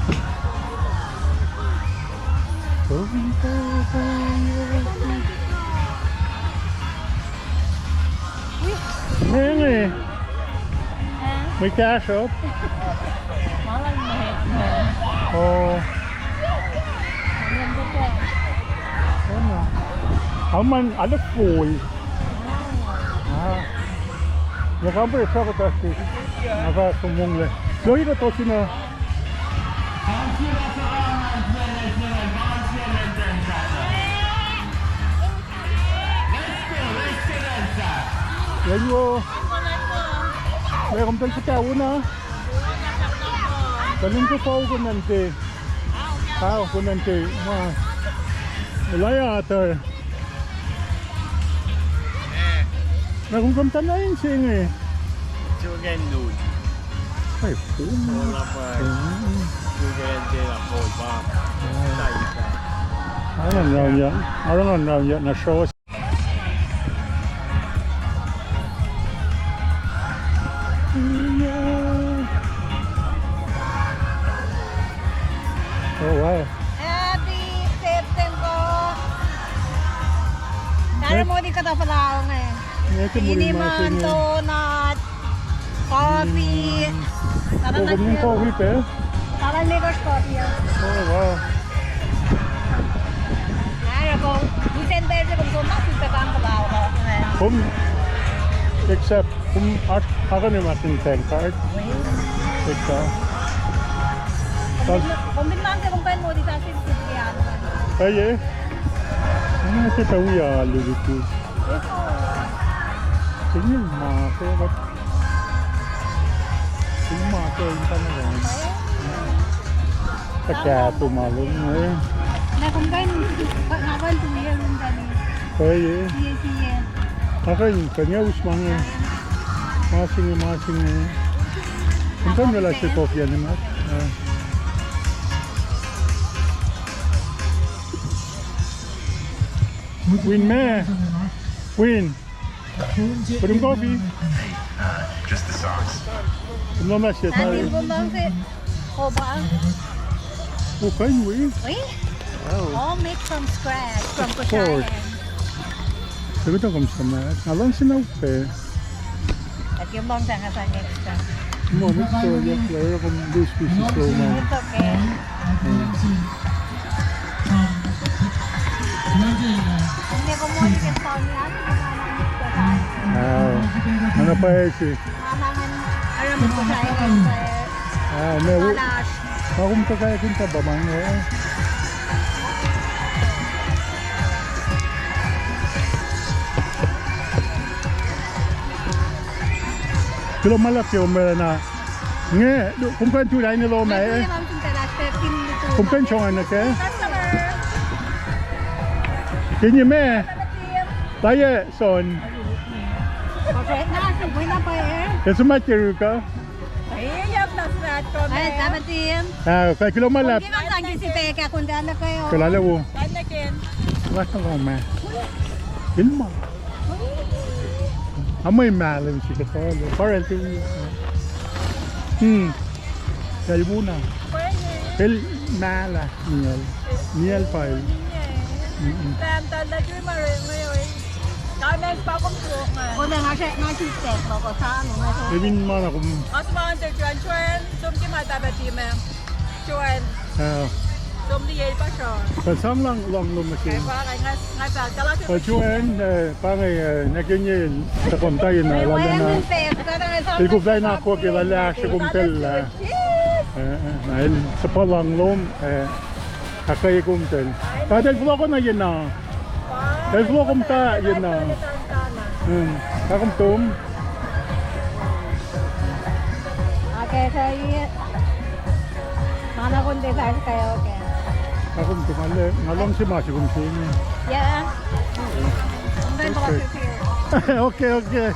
Nej. Vi cash up. Oh. Man alle full. Jag kan börja ta det där. Jag var så många. Då är det då sina. Jag ju. Jag kommer till ska una. Kan inte få gå nanti. How gå nanti. Laya atar. Men kung kamta na yun siya nga eh. Chugen nude. Ay, puma. Wala pa. Chugen de la polpa. I don't know yet. Na show us. Oh wow. Happy September. Dari mo di ka dapat lang eh. Ini man donut, coffee. Oh, ganyan coffee pe? Parang Lagos coffee. Oh wow. Ay, ako. Minsan tayo kung sumak, kita ka ang kabaw ko. Except, ako naman yung tank card. Except. Kombinaan ka kung kain mo di sa asin sisiyan. Ay eh. Ano na kita uya, lulutus. Tingin mate ba't? Tingin mate yung tanong. Kaya tumalong eh. Na kung kayo ngawan tumiyan yung dami. Kaya Siya. akin kanya usmang eh. Masing eh. Kung saan wala si Kofi yan naman? Win me. Win. Put him coffee. Just the socks. No mess yet. Nanti mo lang si Koba. Okay, win. Wait. Oh. All made from scratch, from Of course. KOSRAEAN. Sabi ito kamusta na. Alang sinaupe. At yung bang tanga sa extra. Mo, mito. Yung player kung this piece is so man. It's okay. Hindi ko mo yung sound niya. Ano pa eh si? Alam mo ko sa May Malash. Kung kaya kinta ba man eh? Pero malaki yung meron na kung kan tulay nilo may kung kan siyang anak eh kanya may tayo son Okay, nakasaboy na pa eh. kasi matiru ka Ayap na strat ko. Ay, dapat din. kaya kilo malap Hindi man lagi si Peka kung daan na kayo. kalala mo Lalakin. wala ka may ilma amoy malam si katolo para ito kaya muna el mala niel file Tam talaga yung marin ngayon. Kamen pa kong tuwak nga. Kung nga siya, nasistek mo ko sa ano nga so. Ibin man ako Mas mga chuen, sum ki mata ba time. Chuen, sum di yel pa siya. kasam lang lumasin Kaya pa kay nga talaga. Pachuen, pangay nagingin sa kontayin na lala na ilgubay na ako kilala siya kumtel dahil sa palanglom kakay kumtel dahil vlog ko na yun na dahil vlog ko ta yun na kakumtum Okay, so mana kung desire kayo, okay. kakumtum ngalong si Masi kumtum Yeah. Then baka prepare. okay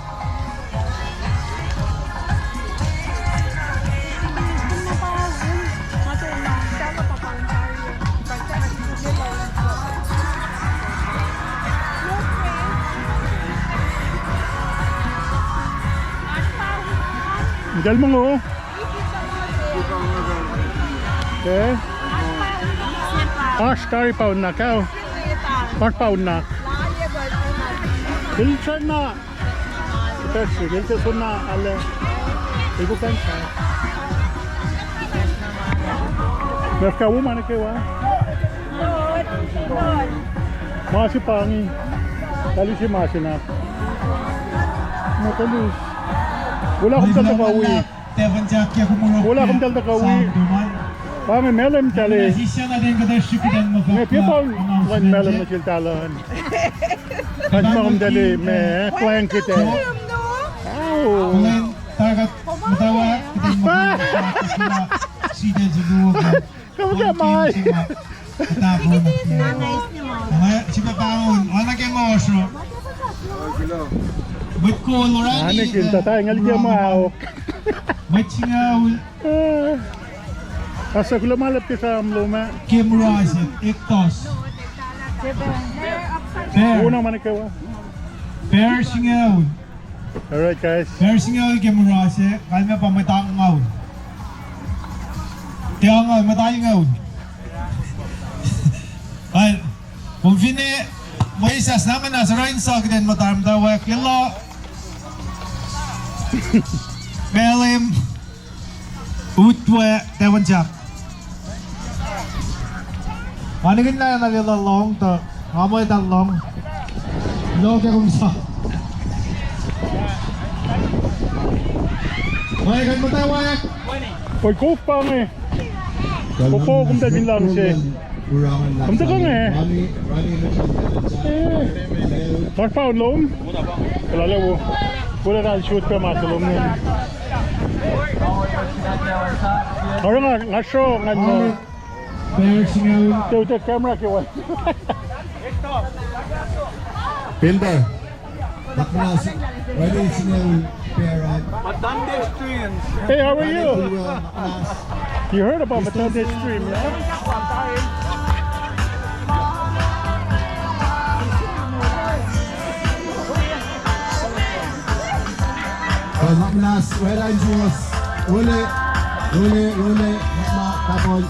Dal mo okay curry pound na kao pound na Dilsan na Pepsi, dilsan na ale ibu kan sa Mereka mana kewa masih pangi kali si masih nak matalis wala akong tal nakawi wala akong tal nakawi Pami melem chale may people one melem na chiltalan kasi makam dali may klang kita Tagat matawa kita mo sida siguro kamu kaya may tapon si papaon wala kayo mo so but cool already ano kinta tayo ngaligyan mo awok may singaw asa ko lumalap ka sa amloma Kimrazit iktos unang man ikaw Bear singaw alright guys Bear singaw Kimrazit kalma pa matang ngaw tiang ngaw matang ngaw ay kung fine Moisés naman na sa rain sock din matarm daw kilo Belim Utwe Tewanjak Maningin na nalilalong to Amoy talong Loke kung sa Mayagan mo tayo wayak pag kuf pa nga Popo kung dalhin lang siya Không thích nghe. Var fan lom? Eller lo. Borde där shoot på matchen lom nu. Har du någon show någon? Det kamera ke wa. Pilder. Ready single pair right? Hey, how are you? You heard about Matande stream, yeah? Last red line was Rule, tapon.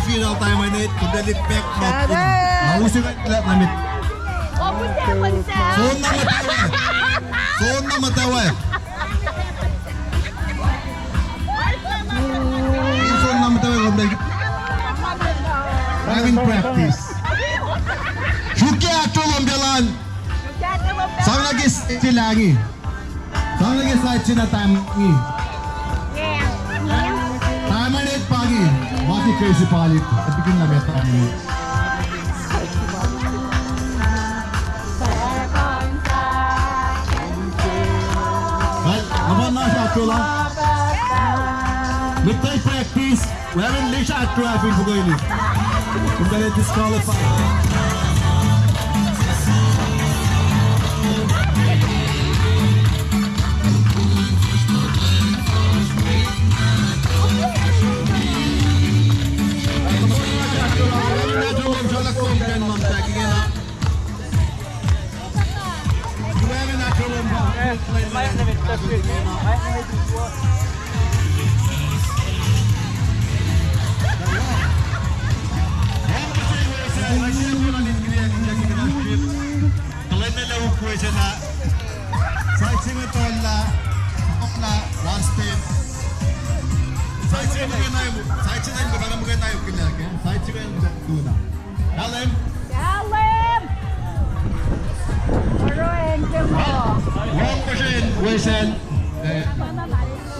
Final time minute to delete back back. Mausip let namit. Phone na matawa. Phone na matawa. Having practice. Shuki atulong jalan. Sama lagi silangi. Sama lagi sa time ni. Time minute pagi. Mati crazy palit. Bikin na beta ni. With their practice, we haven't leashed at traffic for going in. We're going to disqualify.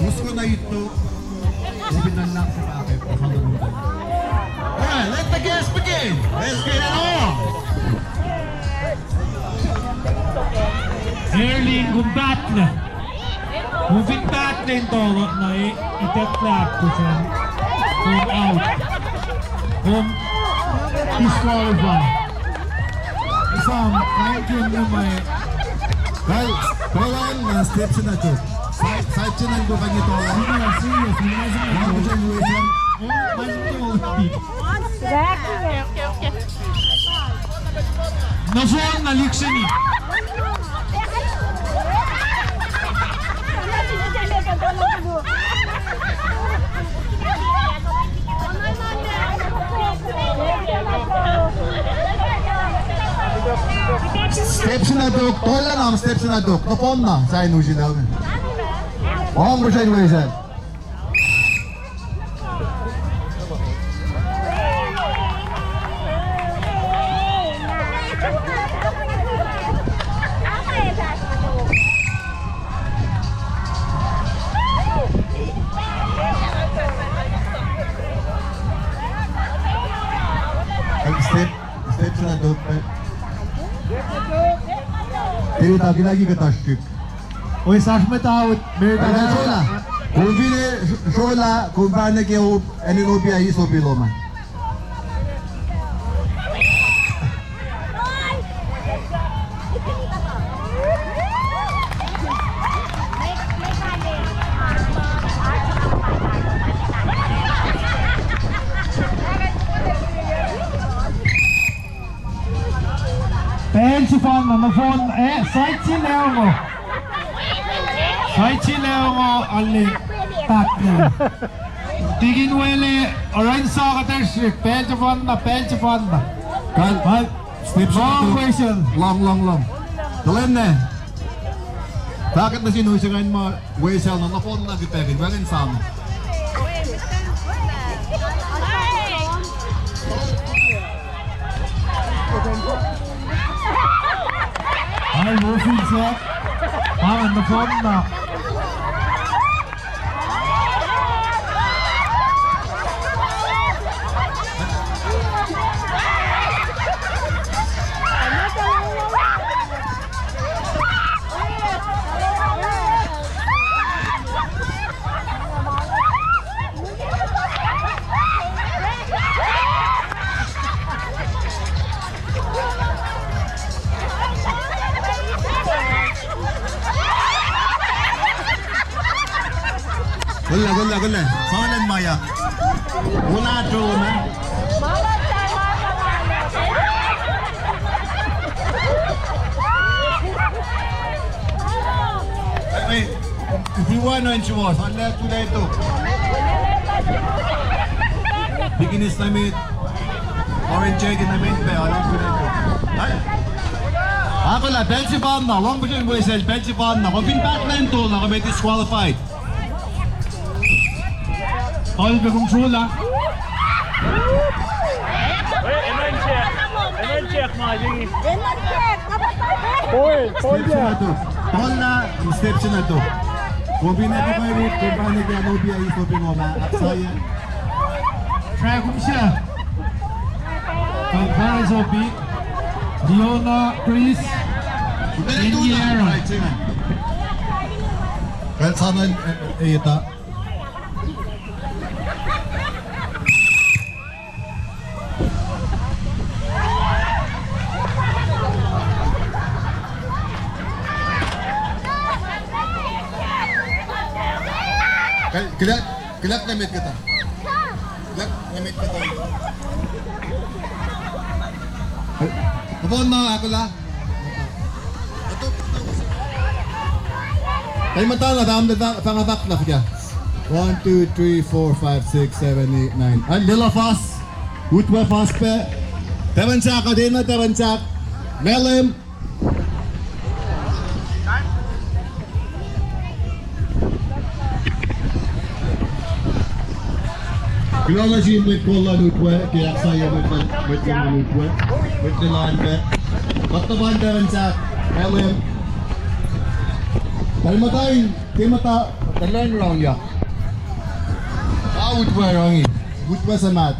Gusto na ito. Binanlak sa akin. Alright, let the games begin. Let's get it on. Erling gumbat na. Moving back na yung toro na i-clap ko siya. Home out. Home disqualified. Isang, kahit yun yung may... Well, kailangan na step siya na ito. Side siya nang bukan ito. Serious. Mga generation. Okay. Na-fall na leak siya ni. Step siya na ito toilet am steps na dok. Napon na sa inu sila. Oh, mo siya inuwisan. Step na dok. Tiri ta lagi ka tashkik. Oy, sash me tawit. Shola. Kung vine shola, kung paano kayo NNOB ay isobilo man. Bench fan na phone side chileo mo. Side chileo mo ali tak na. Tigin wele orange soccer street bench fan na. Kan steps Long question. Long. Dalen na. Bakit na sinusigayin mo Wesel na phone na gipegin welin sama. Ay, mo feels it. On the phone na. Gula. Soalan Maya. Wala draw man. Wait, if you want to ensure, on left today too. Bikinis namin. Orange chicken namin. Alam ko na ito. Ako lang, bench ban na. Long ba siya yung Wesel? Bench ban na. Kung pinbackline to, na kami disqualified. All be controller. check mga Steps na to. Tol na, steps na to. Kung binato kayo route, kung paano kaya Nobi ay isopin mo na, aksaya. Try kung siya. Para Sophie, Diona, Chris, Indiana. Kahit sana ita. Kilat namit kita. Kapon mo ako la. Ay mata na dam da pangatak na kaya. 1 2 3 4 5 6 7 8 9. Ay lila fast. Utwa fast pe. Tabansak ka din na tabansak. Melim. Kilala siya with Kola Nutwe, kaya saya with the Nutwe, with the line bet. Pagtaban daran sa LM. Dahil matayin, kaya mata, talan wrong ya. Nutwe wrong eh. Nutwe sa mat.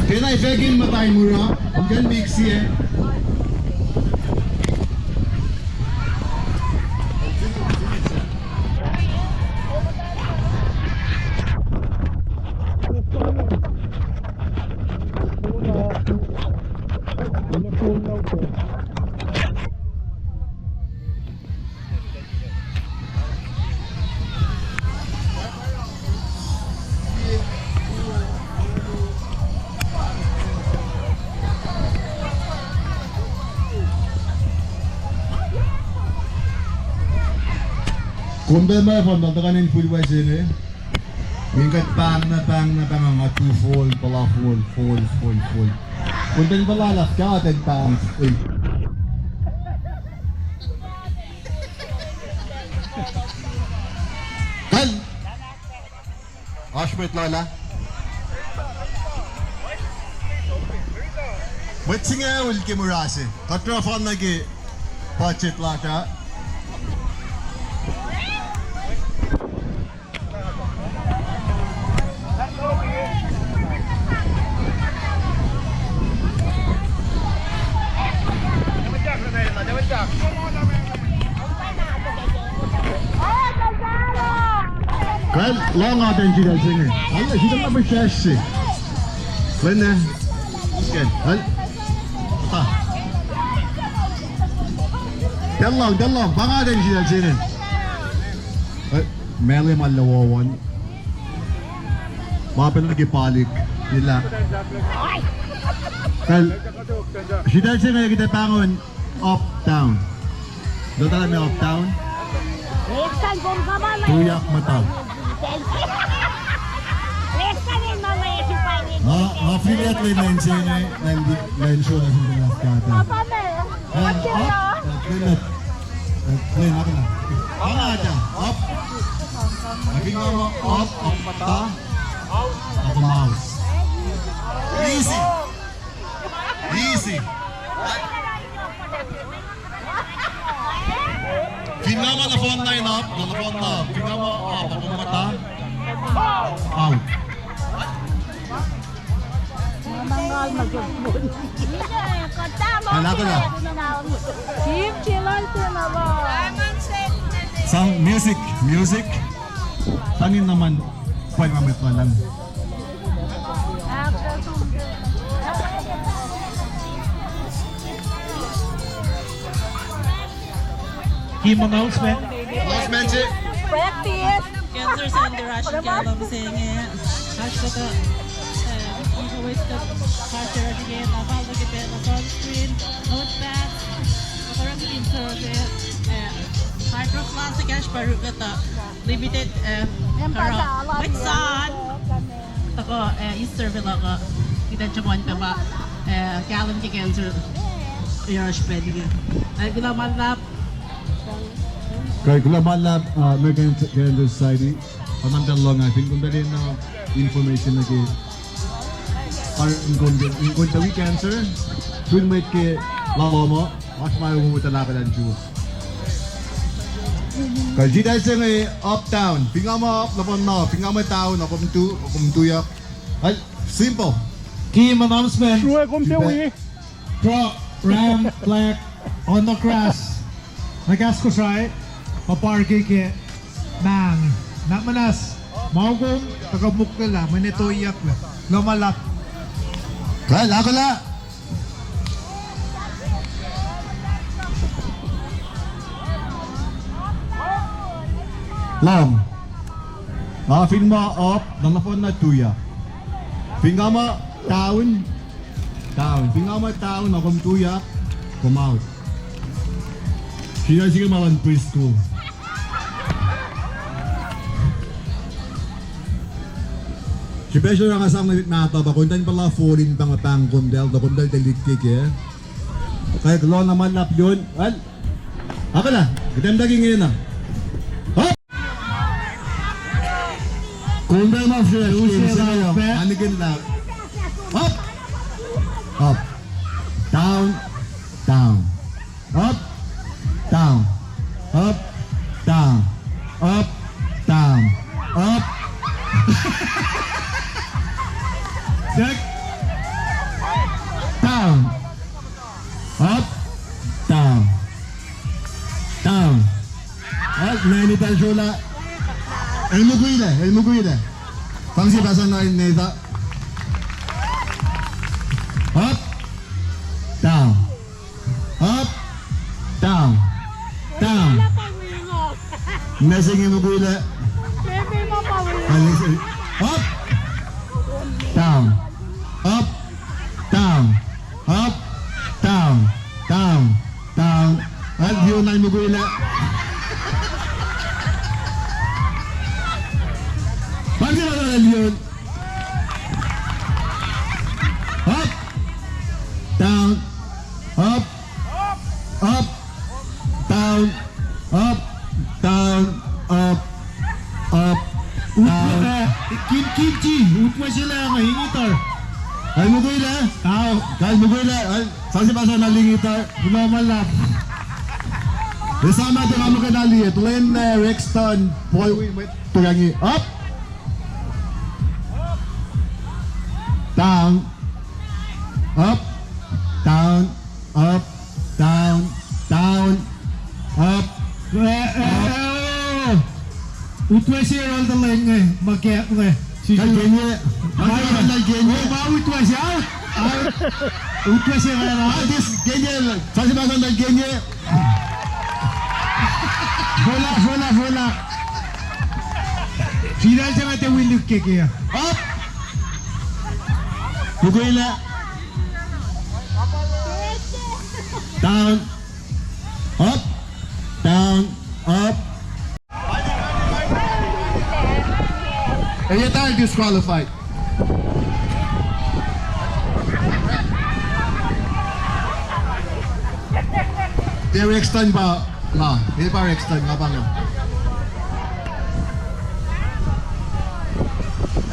Kaya na ifegin matayin mura, huwag yan mixi eh. Kumbe mai phone da kanin full wise ne Mingkat pang na nga 2 fold, pala fold. Kung din balalak ka, 10 pounds. Kal! Ashbert Lola. Ba't singa ulki murasi? Katrafan nagi budget lata. Kal, long attention dal singa. Allah, hindi na ba-shash eh. When Good. Dalong. Baka din siya sinin. Meli malawawan. Mapin lagi palik. Nila. Kal, siya sinin kita pangon up, down. Doon talaga may up, down. Tuyak mataw. Affiliate with mention show na sila last kata. Play natin na. Pangada, up. Naging mo up mata. Ako mouse. Easy. Pinama na phone line up. Pinama up. Ako mata. Out. Hala ko na. Sound music. Tanin naman pwede mamit pa lang. Team announcement. Practice. Cancer Center Russian Kalam Singh. Hashtag always the culture again, about the debate on sunscreen, notepad, correcting survey, hydroplastic ash parugata, limited wetsan, tako survey laga, kita cuman pa kalam ki cancer yash pedi. Ay gulamalap. Kaya gulamalap American Cancer Society, panandang long I think kung dali na information lagi. Or in the cancer, twin mate ke lamomo, mas may umutalapad ang juice. Kaya di dahil siya ngay up down, pinga mo up, lapon na, pinga mo down, akum tuyak. Ay, simple. Team announcement. Drop, ram, flag, on the grass. Nagas KOSRAE, paparki ke nang. Namanas, maugong, tagamukla, manitoyak la, lumalak. Kal, ako la. Lam. Fin mo up, nalapon na tuya. Finga mo down. Finga mo down, akong tuya, come out. Siya sige mawan preschool. Si Pesyo na kasang nato, pakuntan pala foreign pang pangkundel, pakuntan deliktik eh. Kaya kalo naman lap yun. Well, ako na, kitam daging ngayon na. Hop! Kundel mo siya, anigin lang. Hop! Up. Down. Up. Down. Up. Down. Up. Down. Up. Check. Down. Up. Down. Up. Nani Tajula. El Muguida. Pangsi pasan na neta. Up. Down. Up. Down. Nesing El Muguida. Up. Down. Up. At yun ay Muguila. Pagkira na yun. Up. Down. Up. Up. Down. Up. Down. Up. Up. Down. Kimchi, utwa sila mahingitar. Ay mo koy la. Kal mo koy la. Sa basa na lingitar. Normal lap. Bersama dengan mengenali Glenn Rexton boy with tuyangi up down up down up down down up Utwa siya all the lane magkaya Kalgenye utwa siya utwa siya this genye sa basa na genye Vola. Final sa mate window kick ya. Up. Bukuila. Down. Up. Down. Up. And you're time disqualified. Derek Stan ba? Nah, ini Pak Rexton, ngapa nggak?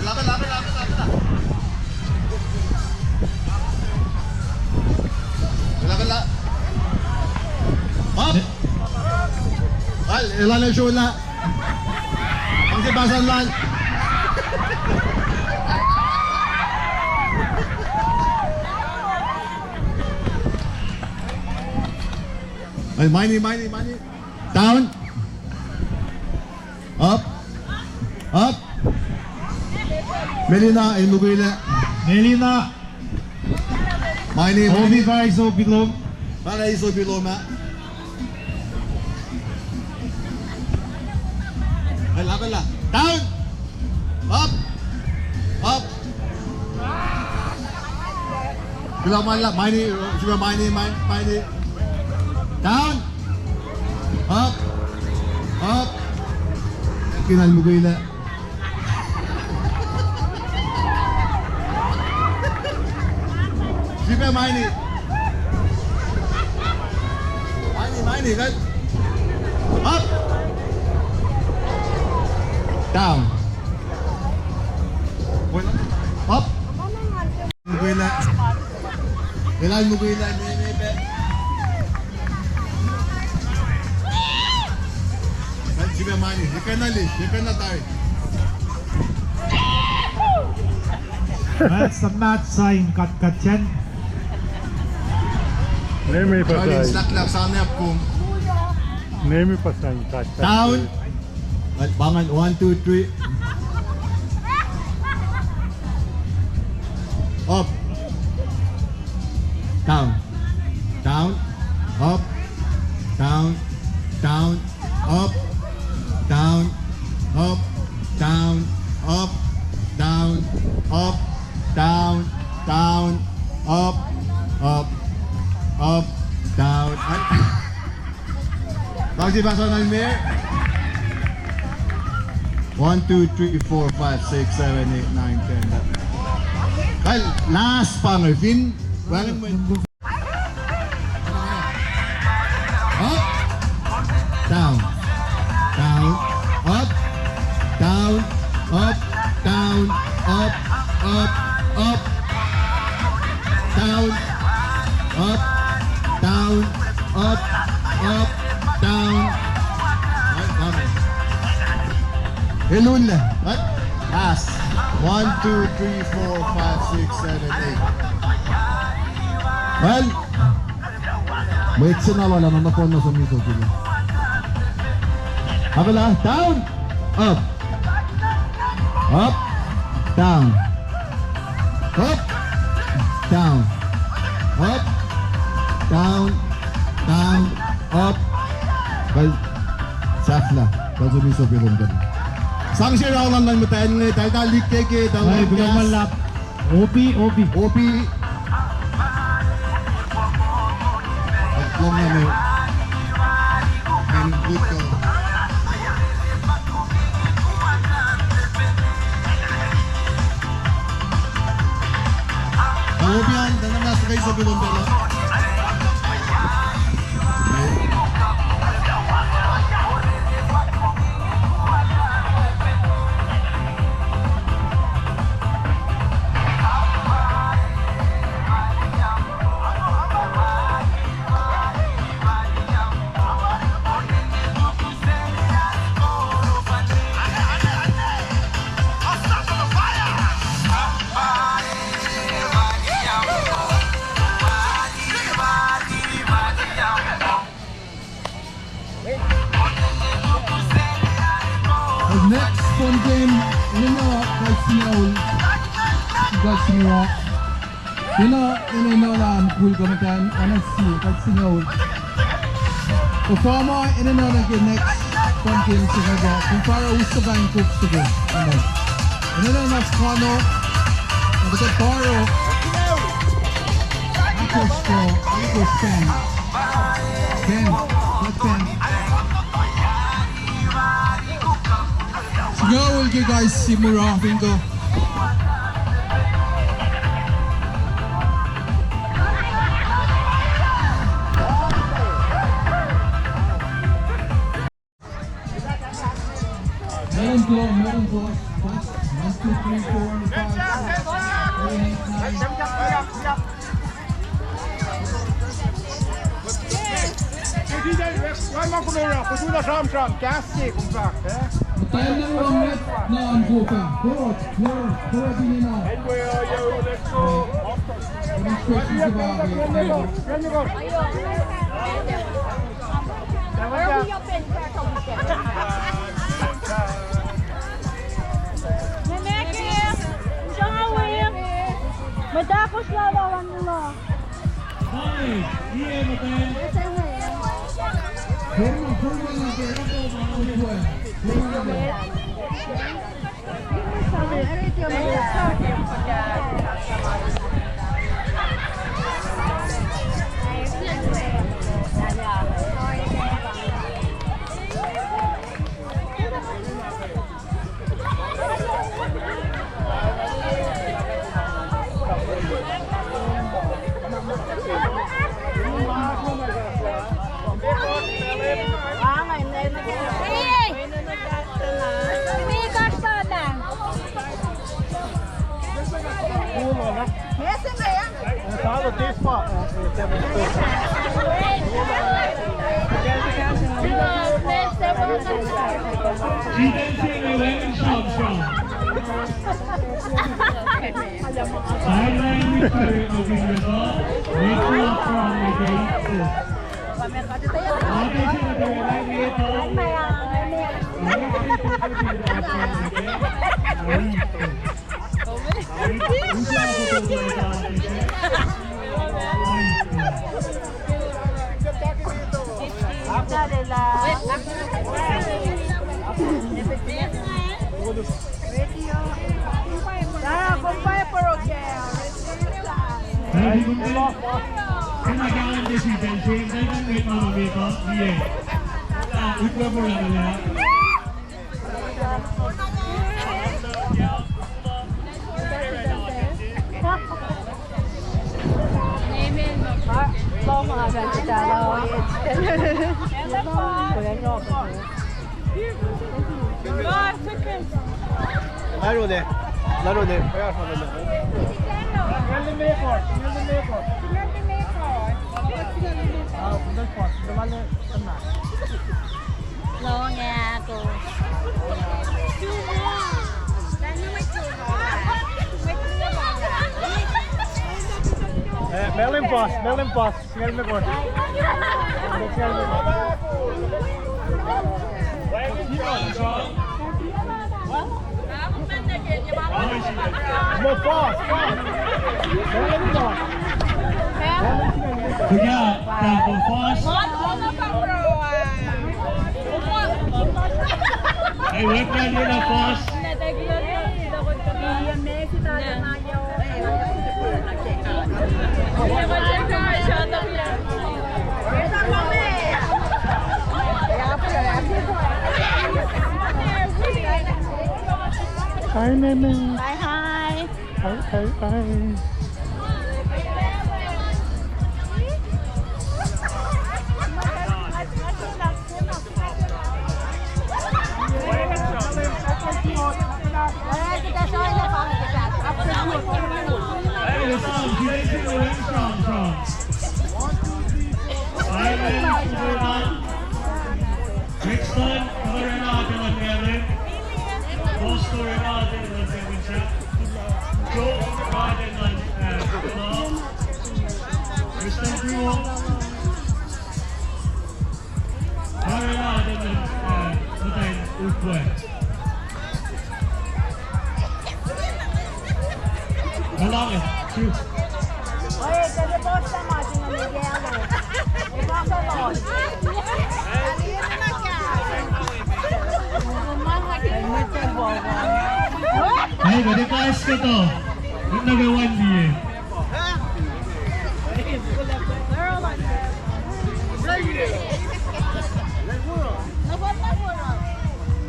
Laban. Up. Ilan ang show na? Ang sibasan lang. Money. Down. Up. Melina, Ilmuguila. Money. Obi Vaiso below. Paraiso below, ma. Bala. Down. Up. Below man lang. Money. Down. Up. Kinal mo kayo na. Sipa Miney. Right? Up. Down. Up. Mugila. Ilan mugila ni Pe. Sipa Miney. You cannot die. That's the match sign kat yan. Nemi pasay. Slack sana po. Nemi pasay. Down. Bangan 1, 2, 3. Up. Down. Up. Down. Up. Down. Up. Down. Up. Down. Up. Down. Up. Down. Bakit ba sa nalmir? 1, 2, 3, 4, 5, 6, 7, 8, 9, 10. Kyle, last pang Fin. Bakit mo? Up. Down. Up. Down. Up. Down. Up. Down. Up. Down. Helun na. What? Last. 1, 2, 3, 4, 5, 6, 7, 8. Well, wait na wala na napon na sa mito sila. Habala, down. Up. Down. Up. Down. Up. Down. Up. Well, safla. Kalau bisa belum kan. Sang siya raw lang matayin ng dalik keke daw. Ay, bilang malap. Opi. Lang na mo. And good. gulong bela. Next fun game, performer in another next fun game together. Kumpara usta Bangkok together. In another corner, the Baro, Echo Span, Ben, Go will you guys see Mura Bingo. Melon blow. 1, 2, 3, 4, 5, 6, Madakos lalawan nila. Laro det. Vad gör han med det? Väldigt med kvar. Ja, det kvar. Det var det såna. Lo nghe cô. Melon pass. Snäll med kort. More fast. Kuya, tapo fast. Ay, wait na din na fast. Hi, Meme. Hi. Hi. and primo. Ahora no tayo utwe. Malaki. Shoot. Oye, kasi boss naman, sinamigyan mo. Ipasalon. Ay, madikas ko to. Yung nagawan diye.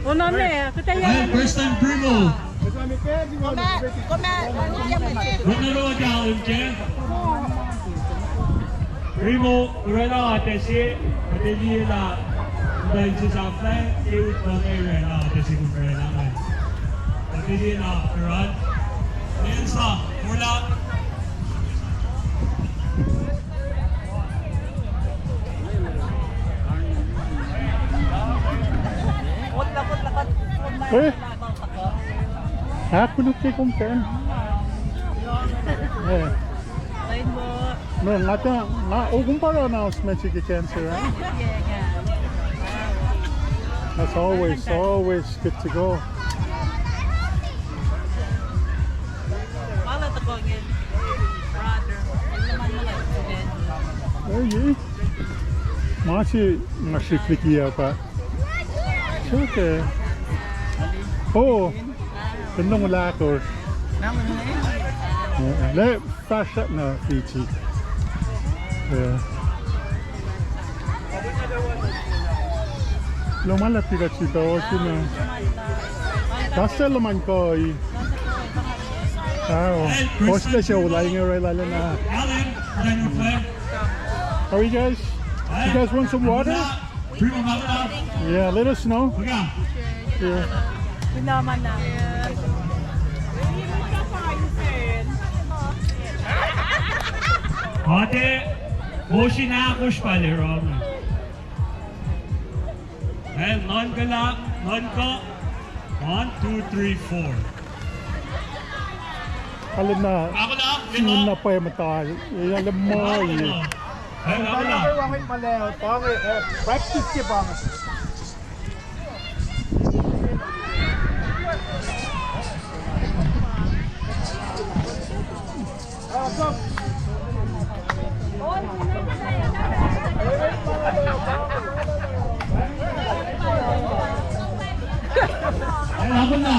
Una na kita Ay, first time primo. Huwag na naman gawin siya. Primo, rena ate si, ate di na dahil sa flan, iwit pa kay rena ate si kung rena man. Ate di na, Karan. Ayan sa, mula. Eh, aku nuk kay kumpen. Eh. No, ngata kumpara announcement si cancer. That's always good to go. Oh yeah. Masih fikir apa? Okay. Oh, kendung lakos. Le fashion na Fiji. Yeah. Lo mala pira chito sino. Kasel man ko I. Hostel show lying right na. How are you guys? You guys want some water? Yeah, let us know. Yeah. Pinaman na. Ate, moshi na ako spalero. Well, non ka lang, non ka. 1, 2, 3, 4. Alam na. Ako na, Sino na pa yung matay? Alam mo eh. Ako na. Practice ke bang. Ako na.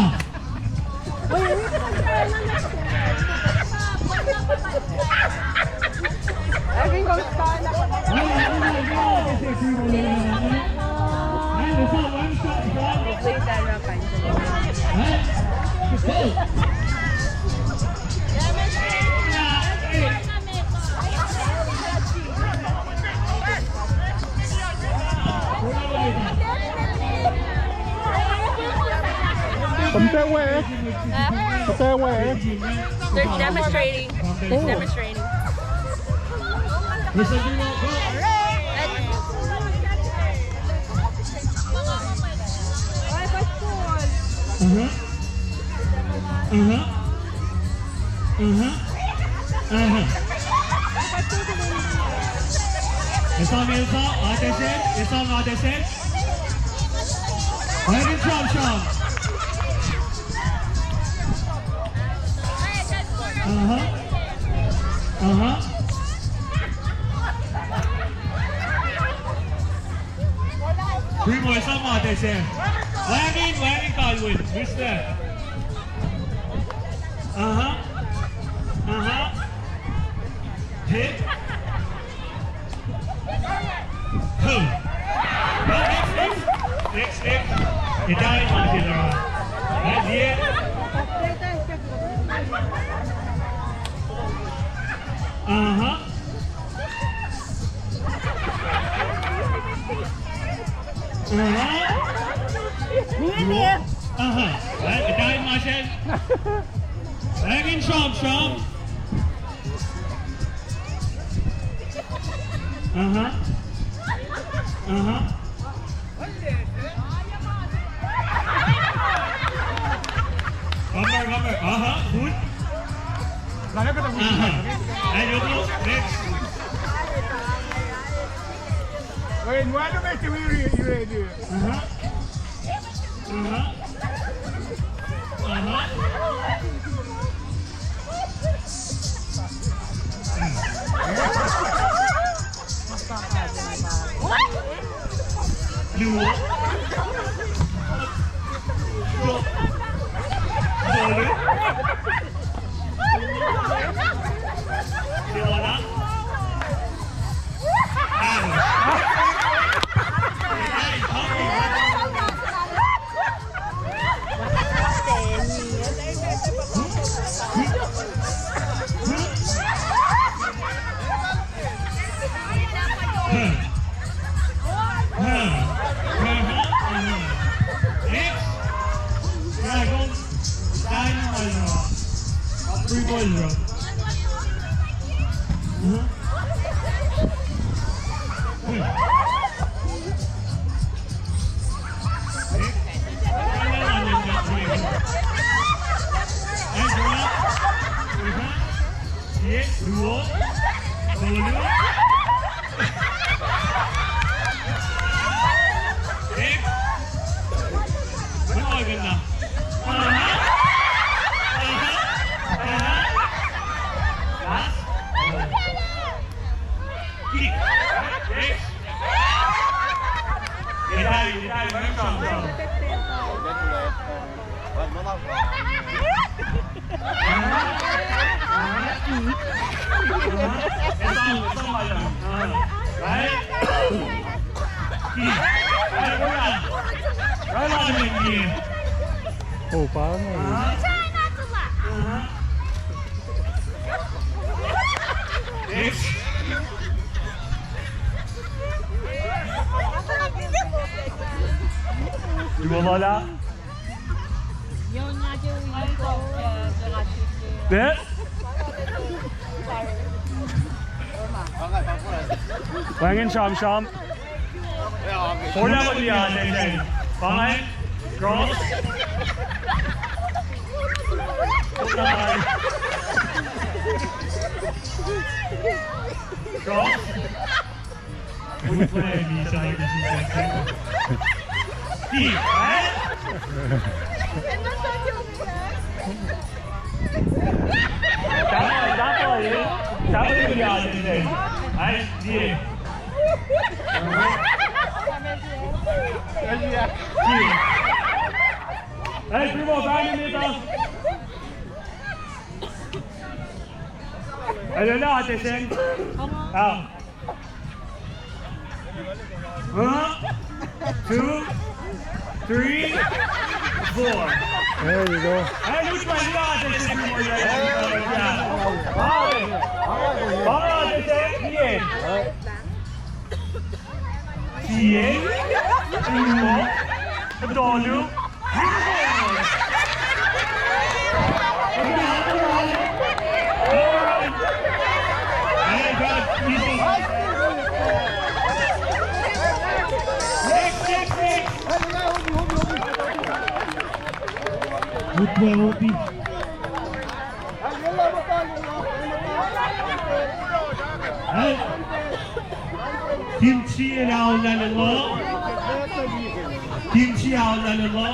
They're demonstrating. They're demonstrating. Isang atesin. Laging siyam. Primo, isang atesin. Laging Calvin. Who's there? Hit. Boom. Next. Italian Martino. And here. Italian Martian. Laging strong. Good. And you go next. Wait, why do I do you ready? Oh, paano? Di ba wala? De? Pengen şam. Orada mı diye anlayacağım? Fine. Cross. Cross. We play me so like this is Keep, right? Dapat itu dia ada. Ay, dia. Hey, primo, tanya kita. Ada na ate sen. Ah. 1, 2, 3, 4. There you go. Hey, which one you ate sen? Bana ate sen. Bien. Bien. Primo. Dolu. Kimchi al lalala. Kimchi al lalala.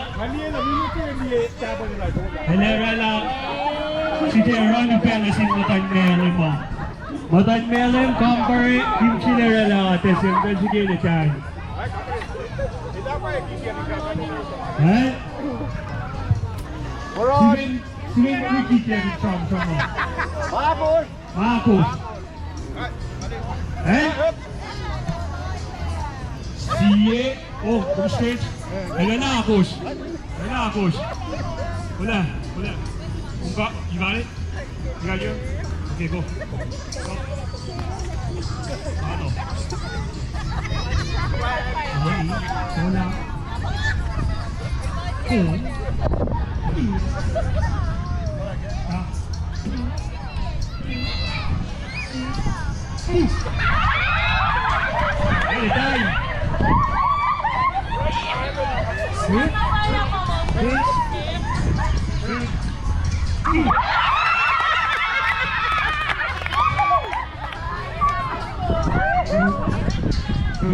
Helera si Jerome Palace in Matan Melim mo. Matan Melim compare kimchi lalala ate simple sige na chan. Hey? Sige wiki dyan from mo. Marcos. Hey? Siye. Oh, stage. Wala, Coach. Wala. Unga, you got it? You got you? Okay, go. Ano? Wala. Hey, time. Hey.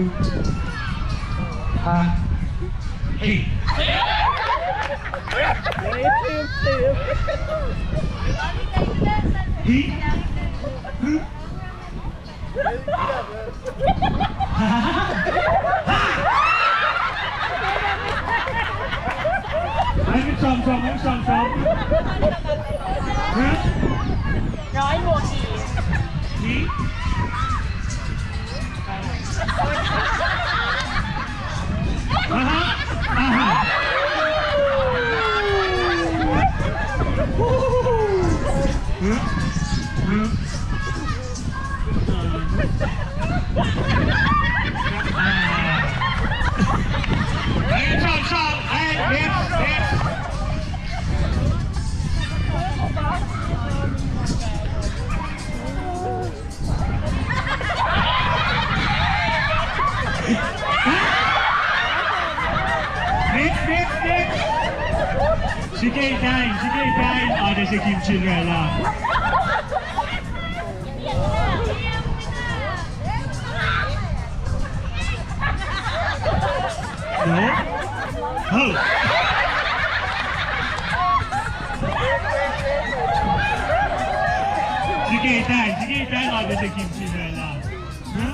Anh xong Nói một gì? Sige tayo. Ada si Kim Chinrella. No? Oh! Sige tayo. Ada si Kim Chinrella. No?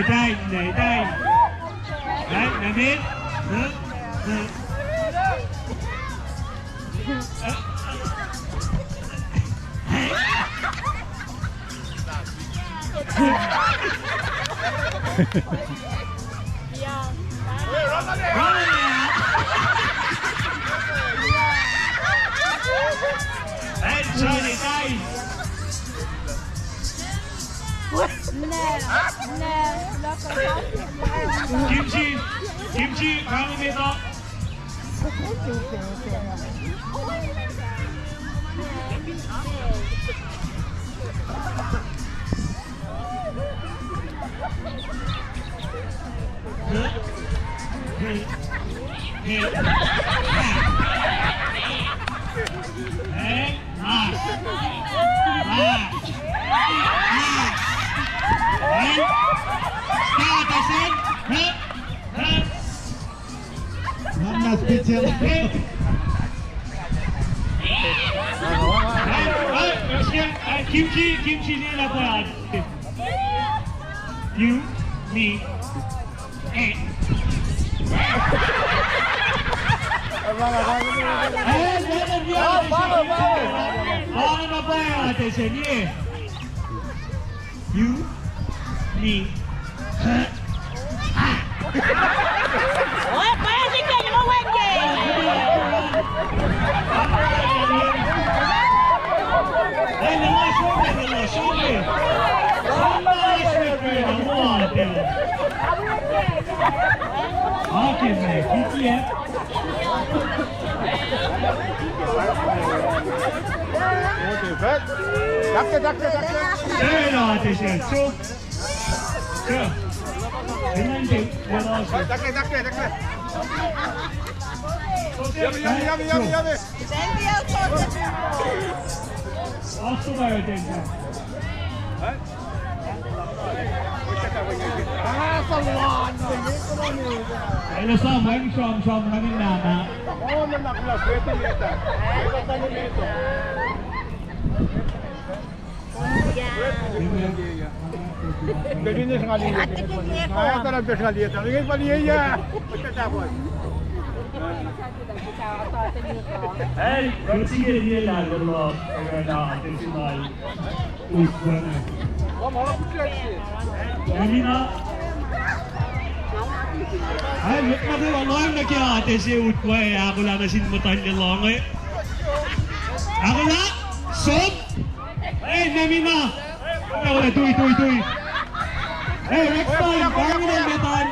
Đây. Đấy, là biết. Đấy, chơi đi tay. Kimchi, 가는 데서. Kimchi nila po yan. You, me, and. Paano na po yan, Ate Senye? You, me, Ôi, pwede ka naman, Wendy! Ay, naman, syempre. Okay, man. Kiki, eh? Okay, vet. Dakle. Öyle ateşe. Çok. Hemen de yanaşın. Dakle. Yummy. Aslı da ödeyeceğim. Ano sa may som namin nana. Oo, naklas. Pwede nito. Gawin sa ngaliya. Ay, tarap sa ngaliya. Ingin paliya. Pagkatapos. Hey, sige niya lang lo. Na additional usban. Amina. Ay, magkakaroon na kaya ate si Utway. Ako lang nasinmutan niya lang eh. Ako na? Sob? Ay, Namina. Ako na, tuy. Hey, next time, kami ng metan.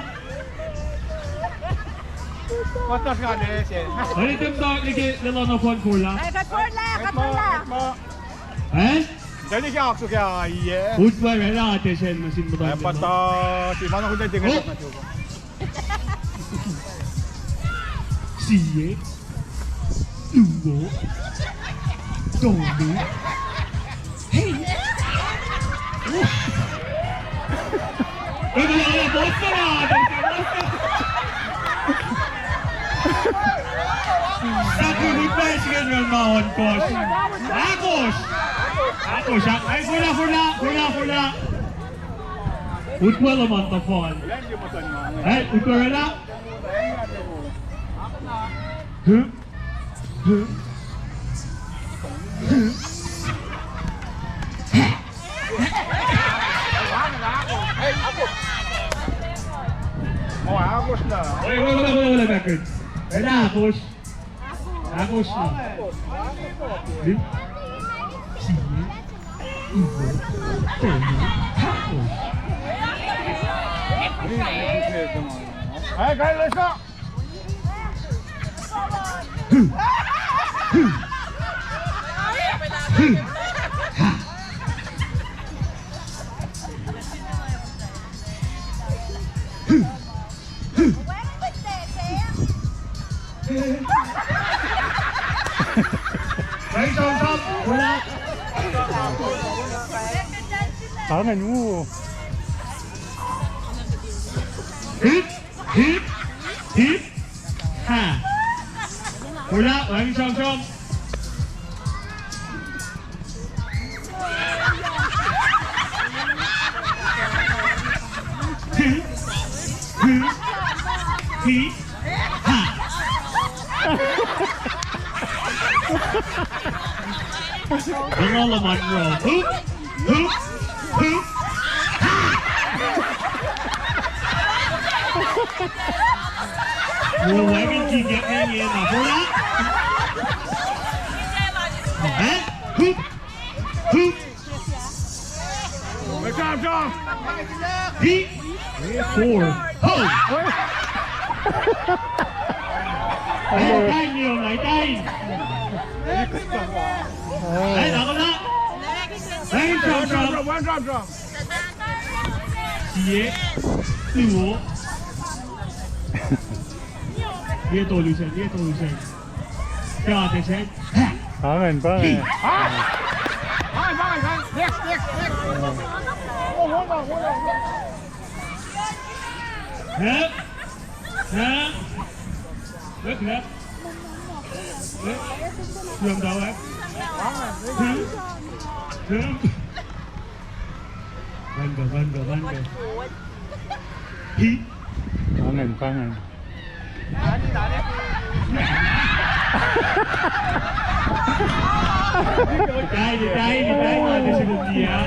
Basta nga din siya. Ay, timda, nila na phone ko lang. Ay, katpurla. Eh? Jadi kaya ako kaya iya. Udwa na ate siya masin mo tayo. Pata, si mana ko dahil tingnan na siya. Siye. Lugo. Dome. Hey. Basta na! Sakinig pa yung sige nyo mahon, Kos. Akos! Akos, ay hula. Utwa naman to fall. Ay, utwa na? Oh, Agos na. Wala record. Wala, Agos. Agos na. Sige. Ibo. Tono. Agos. Ay, kaya let's go. Wala. Tangan mo. Hip. Ha. Wala. Walang siyong. Hip. Ha. Mga laman mo. Hoop. Wala kang tigyak na yan. Wala. Hoop. Jump. Hip. 4. Ho. Ay, niyo, ay. Ay, ako na. Ay, jump. One jump. Siye. Luo. Dia tolu sen. Kaya ate sen. Tangan. Bye. Next. Hep. Hep. Belum tahu ya. Bangga. Hi. Tangan. Dai, ada sebelum dia.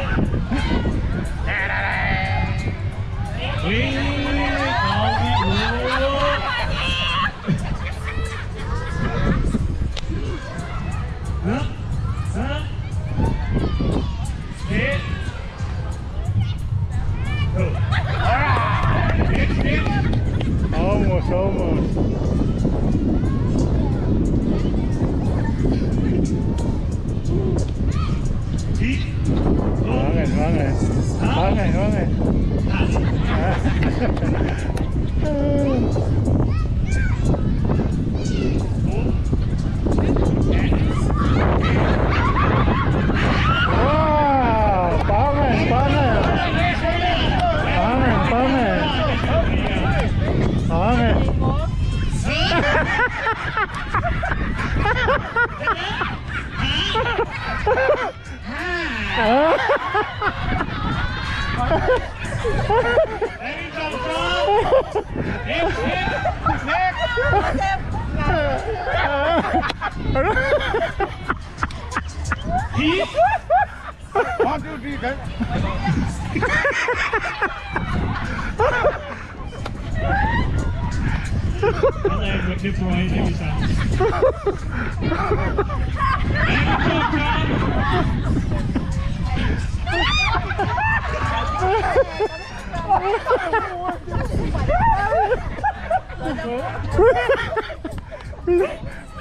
Almost. Tangan. One, two, three, go. Tangan.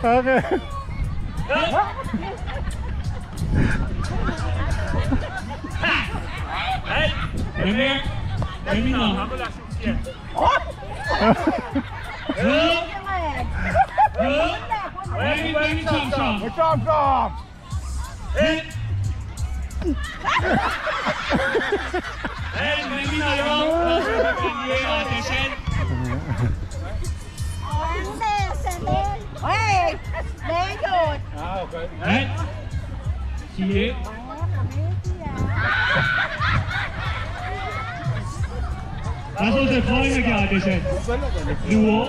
Okay. Maybe not. Maybe chop. Hit. And maybe not wrong. Attention. Hey, lấy rồi. Đấy. Chị ấy. That's what they're calling again, attention. Duo.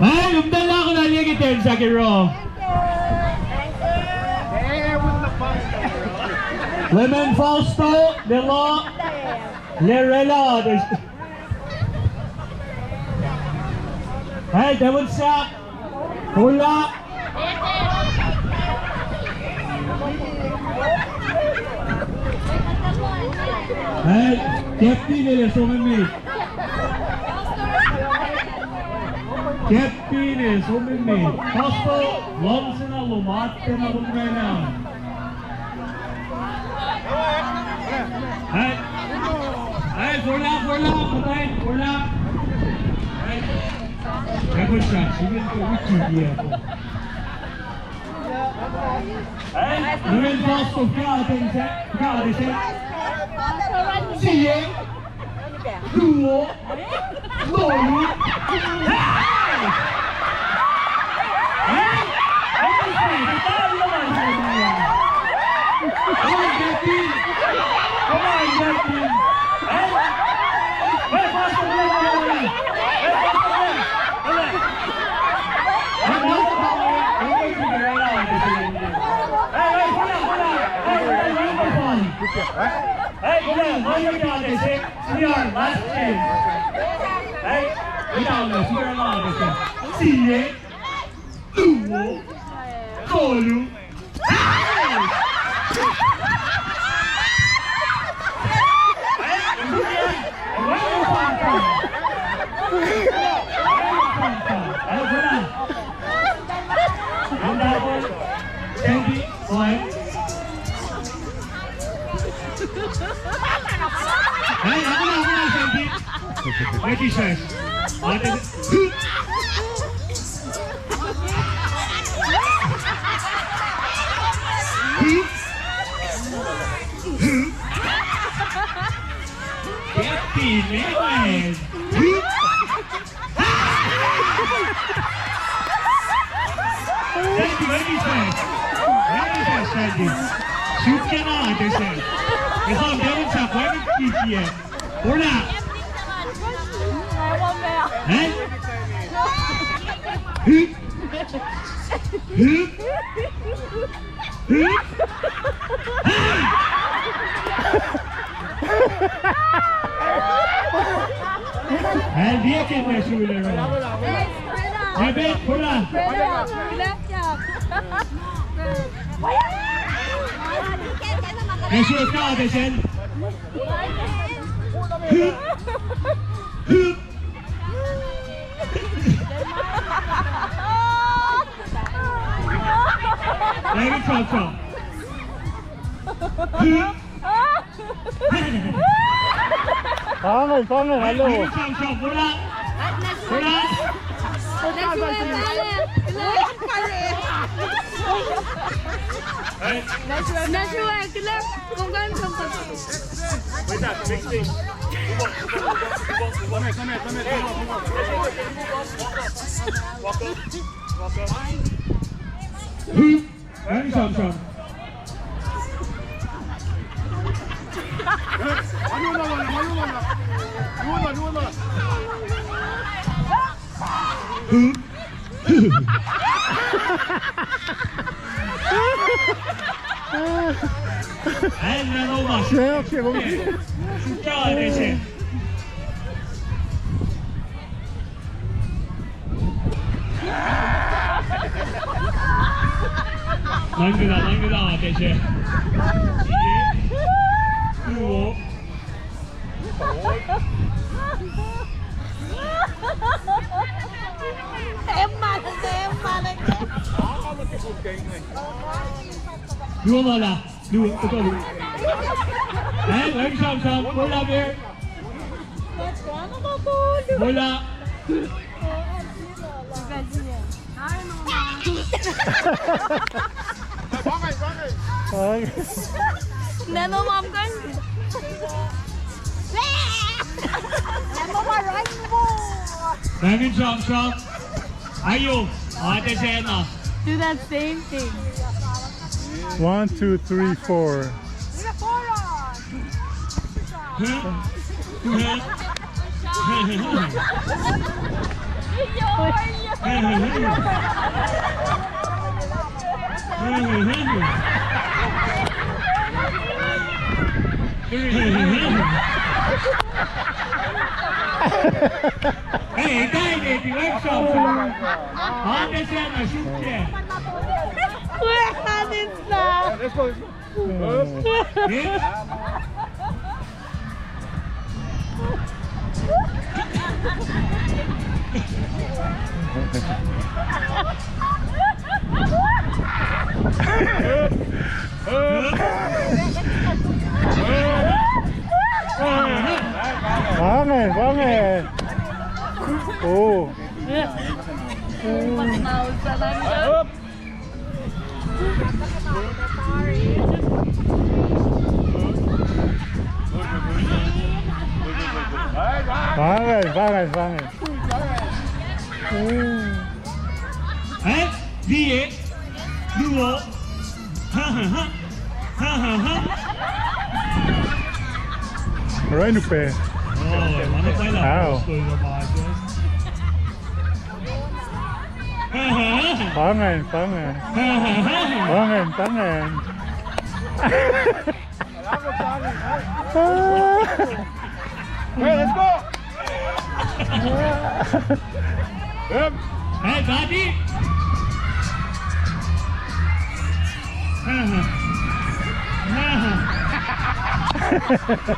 Ay, umdala ako na liya kita sa kiro. Women Fausto, Delo, Lerela. Hey, Devon Sack, Hula. Hey, Captain nila sumimik. Captain is sumimik. Fausto, once na lumate na lumena. Hey, hey, Hula, patay, Hula. Devon Sack, sige ko wiki niya po. Hey, Women Fausto, kaateng siya. Siye, duo, lolo, Hey, ako na, Sandy. Mikey says. Sandy. Shoot ka na, they say. Ito ang Devon Sack, why not PPM? Wala! Eh? Hip! Hip! Hip! And dia can measure it around. Ebet, wala! Measure ka, attention! Hip! Hip! Let it come. Pangay, hello. Let it come, wala! Wala! Nashua, kelak, kung kan. Wait up, mix. 哎，来老板，行，谢公这样这些。难个的这些。5。Em mà này. Đưa vào là đưa tôi cho đưa. Đấy, lấy xong ngồi làm đi. Ngồi là. Nè nó mầm con. Nè nó mà ránh vô. Đánh xong. Ayo, đây xe nào. Do that same thing. 1, 2, 3, 4. Hey, đây này thì lấy xong. Đây xe là xuống xe. Where is that? Let's go. Vâng này. Ồ. Vâng này. Đấy, đi ấy. Đùa. Rồi nụ bè. Wow. Vâng này. Hey, let's go. Hey, Gadi.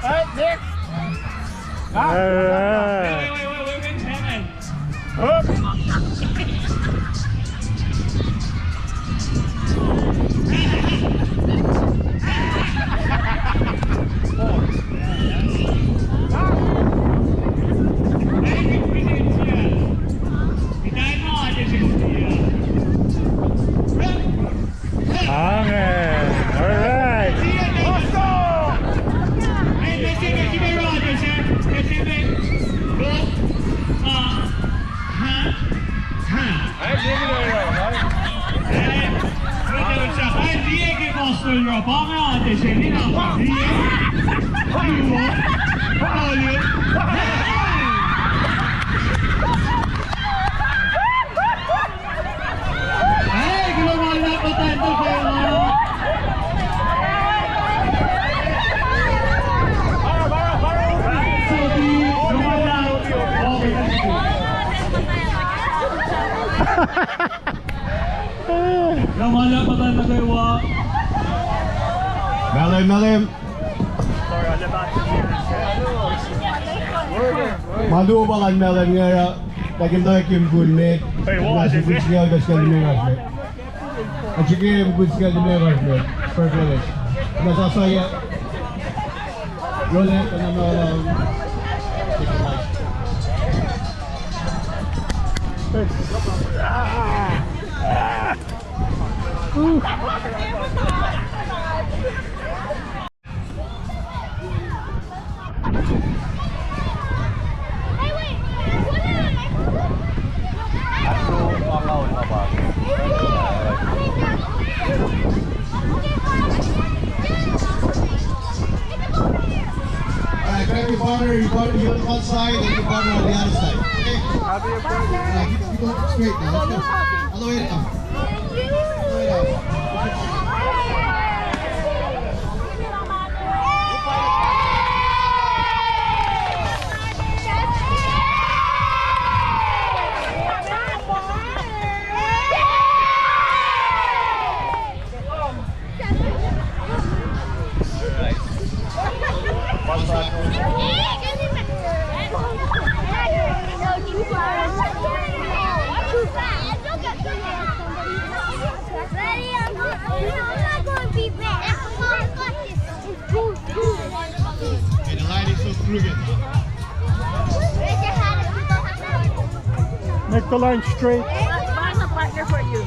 Hey, Nick. Melim. Madu balan melim ya. Takim takim gulme. Nasi kucingnya udah sekali mengasme. Aciknya bukan sekali mengasme. Perfect. Masa saya. Roleh karena one side and your partner on the other side. Okay? You go straight now. Let's go. All the way down. All the way down. Okay, the line is so crooked. Make the line straight. Find a partner for you.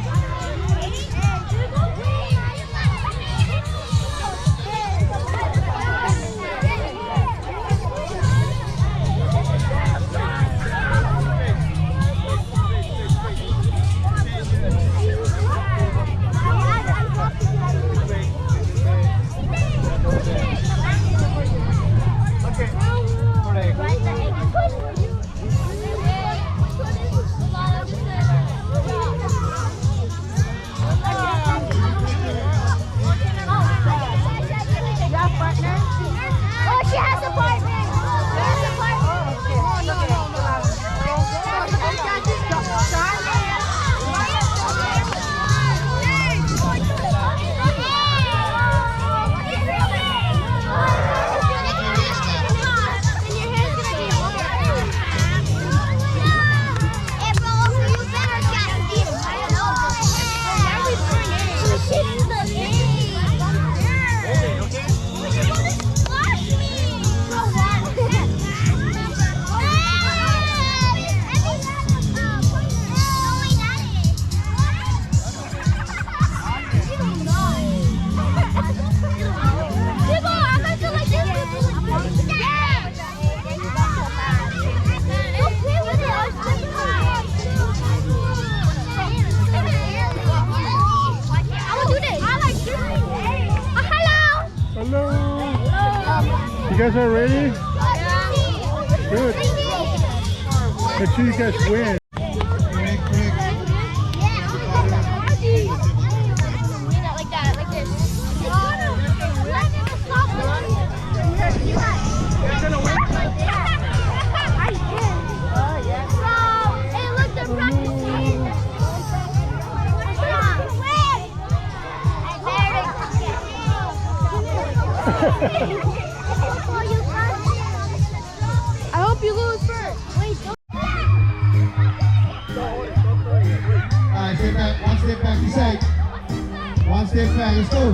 You guys are ready? Good. Make sure you guys win. I hope you lose first. Wait, don't. Alright, step back. One step back. Be safe. One step back. Let's go.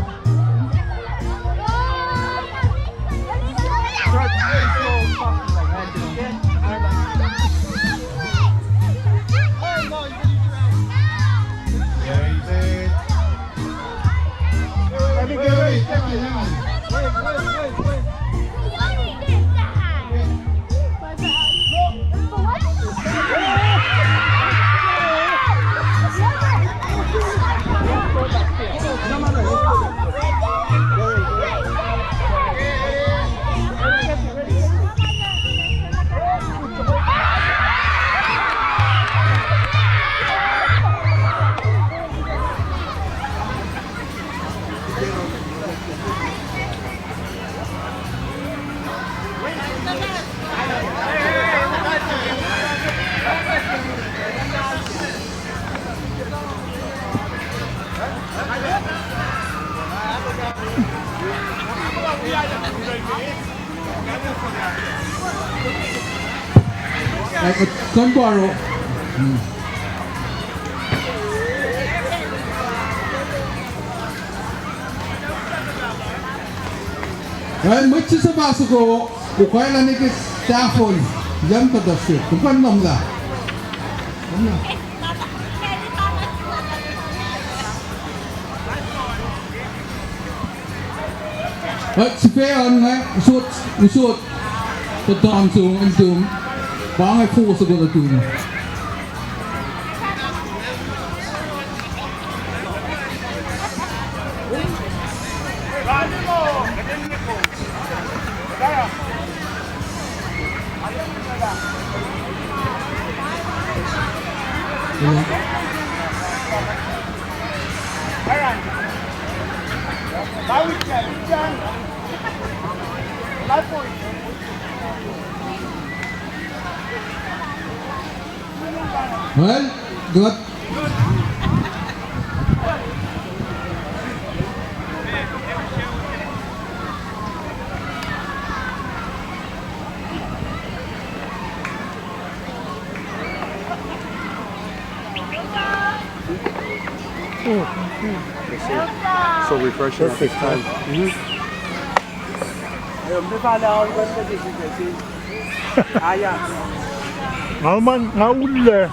Like a Sunboro. Well, much is about to go. The Koila make it staff on jump to the ship. The fun of that. But si Peon nga, isot, the dom zoom and zoom, bang ay puso ko na doon. Right, Well, good. So refreshing at this time. Alman, ngaulle.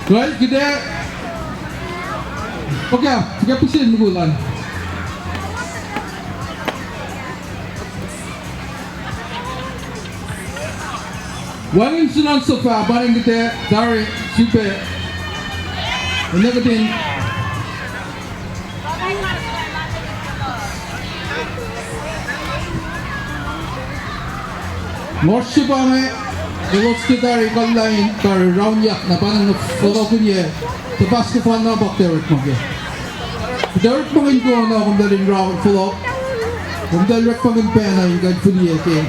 Right, kita. Okay, 3% bulan. One incident so far, barang kita dari super. Negatif. Morsi bame. Elos kita rekal lain tar round yak na parang follow ko niya sa basketball na bakterot mo kaya. Derek mangin ko na kung dalhin round follow. Kung dalhin mangin pena yung gad fuliya kaya.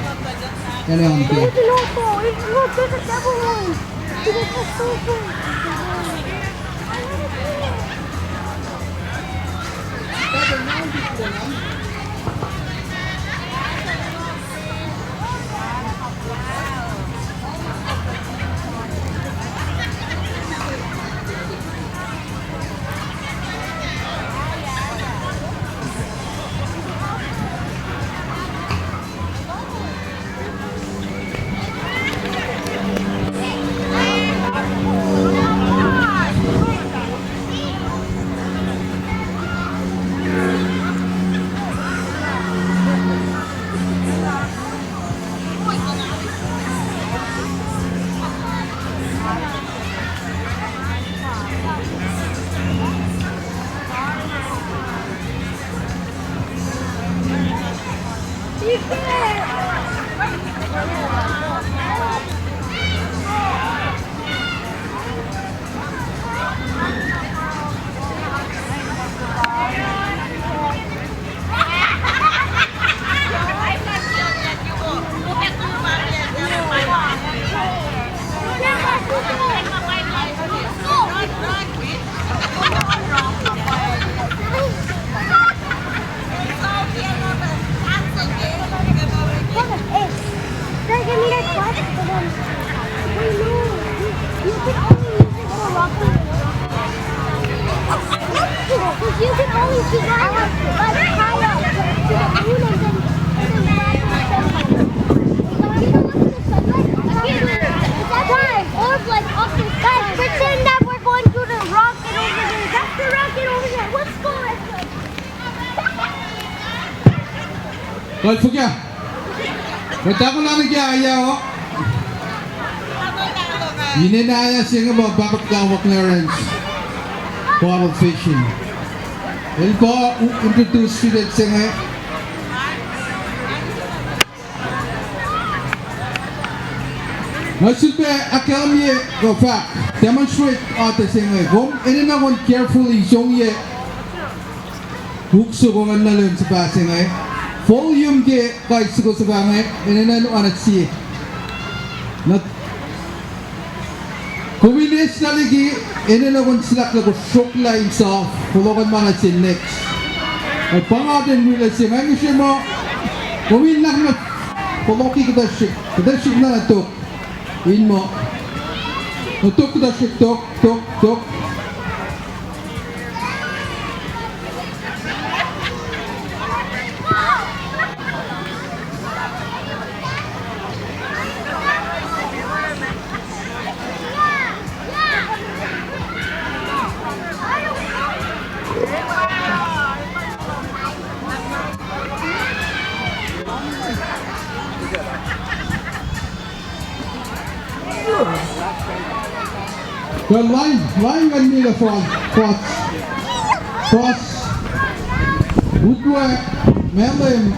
Yan ang kaya. You can only see how like high up to the moon and then or like up the sky. Pretend that we're going to the rocket over there. That's the rocket over there. Let's go. Right, forget. But that one I'm going Yine na yan siya nga bakit lawak na rin bottle fishing. El ba introduce student siya nga Maksud ba akam ye go fact demonstrate ate siya nga kung inanakon carefully siyong ye bukso kung ang nalun sa basa nga volume ke kahit siguro sa bangay inanano anat siya na Kumilis na lagi, inilawang sila ko shock line sa pulokan mga sin next. At pangatin nila siya, ngayon siya mo, kumin lang na puloki kita siya na natok. In mo, natok kita siya, tok. The line kan nila cross. Udwe Melem.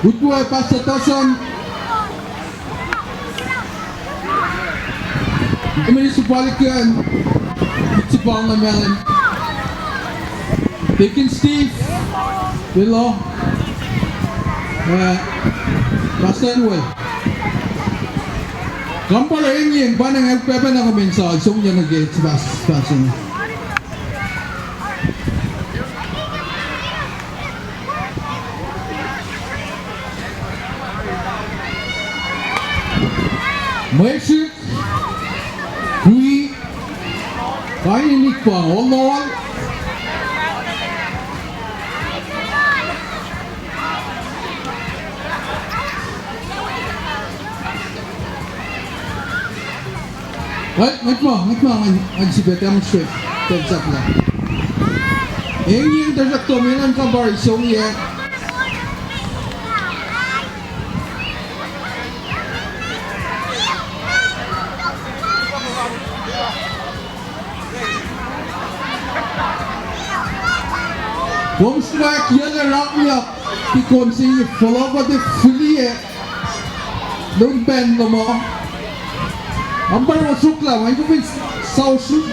Udwe pasatosan. Municipalikan. Municipal na Melem. Taking Steve. Below. Basta anyway. Kampar yang panang apa nak mensal, semua nak get sebas. Messi, Kui, kain ni pang all. Ngitma ang sibete ang straight tersak lang. Yung tersak to minan ka bar isong ye. KOSRAE yun ang rock niya. Pikonsi follow ba de fully eh. Don't bend no mo. Ampar masuk lah, macam pun sausu.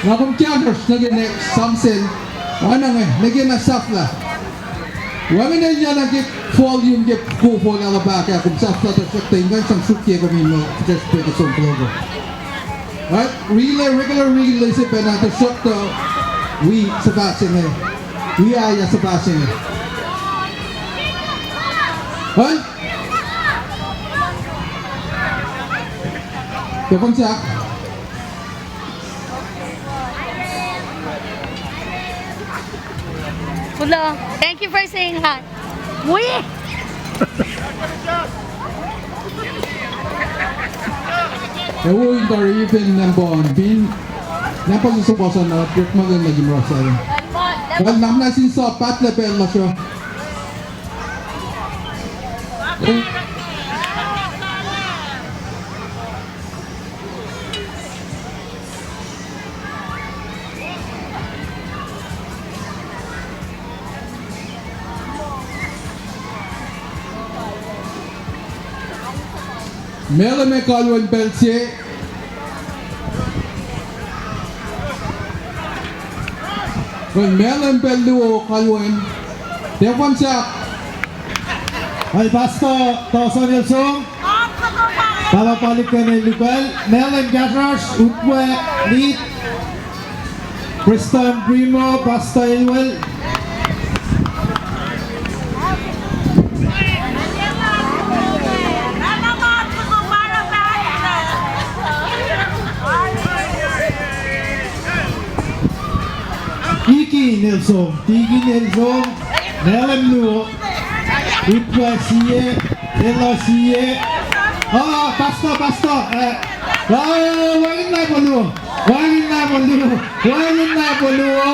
Nakam kianos lagi next samsel. Mana lagi nak saf lah. Wami na niya lagi volume ke ko volume ala baka kum saf lah terus tinggal sang suki ko mino just put it on logo. Right, regular relay se pena terus to we sebasin eh. We ayah sebasin eh. Right? Hello, thank you for saying hi. Wih! Ewo yung taripin ng buwan, napasusupasan na trip mo lang naging rasa. Well, nasin sa pat level na siya. Mele me kalwan beltje. When mele belluo kalwan. Dewan siya. Ay basta tosan yelsong. Tala palik ka na ilubal. Mele Gatrash, Utwe, Lead. Kristen Primo, basta ilwel. Tigi Nelson, Nelem Luo, Utwe Siye, Nela Siye. Basta. Wangin na boluo. Basta wangin na boluo.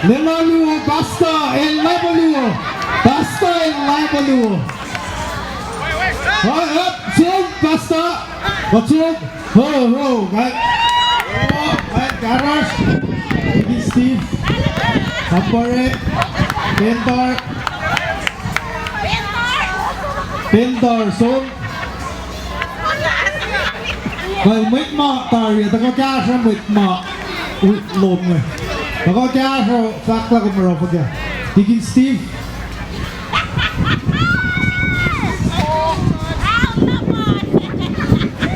Nela Luo, basta el labaluo. Basta. Batsog. Ho. Right, garage. Baby Steve. Sapore. Pendar. So. Well, mit ma tari. Tako kaya mit ma. Lom mo. Tako kaya fakla ko maro pagya. Tigin Steve.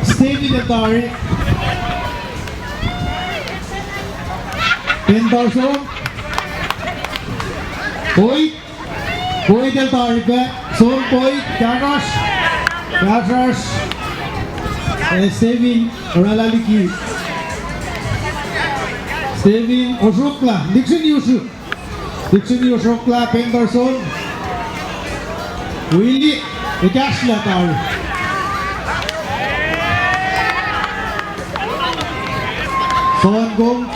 Stevie the tari. Pendar so. Boy del tari pe. So boy garage. Stevie oralaliki. Stevie Osrukla. Dixon Osrukla Pendar so. Willie Ikashla tari. Son Gong.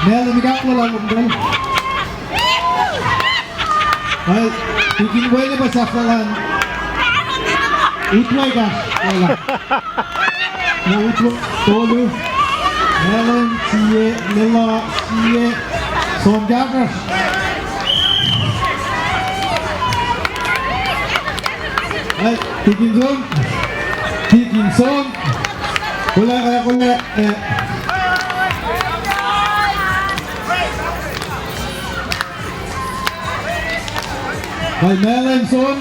Mel migak lo lang Gong. Ay, bikin wala ba sa falan? Utway ka. Wala. Na utlo tolu. Melen siye Lila siye Son Gagger. Ay, Tikin Son. Wala kaya kuya. Ay, Melen Son.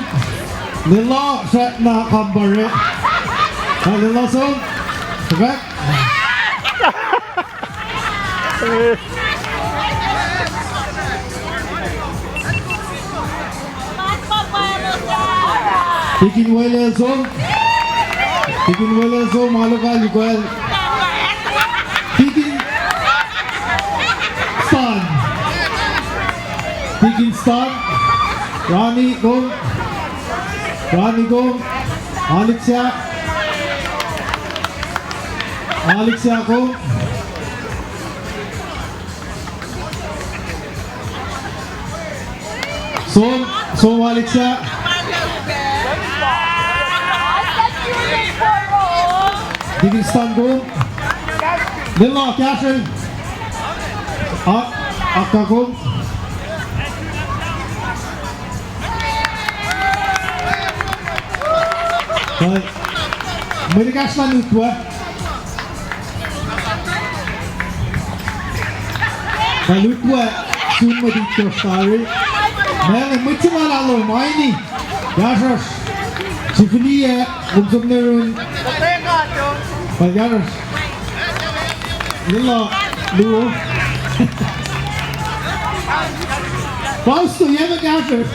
Lila siya na kambare. Ay, Lila Son. Correct? Tikin Wele Son. Tikin Wele Son. Malo ka, Liguel. Tikin Stan. Tikin Stan. Rani Gong. Rani Gong. Alexia. Alexia Gong. Son Alexia. Tikin Stan Gong. Lilla Cashen. Akka Gong. Merikas lang ito Kalutwa summa dito stari. Mel mucho malalo maini. Yashas. Sifiliye kumsumnerun. Payaras. Lilla luo. Fausto yema gasher.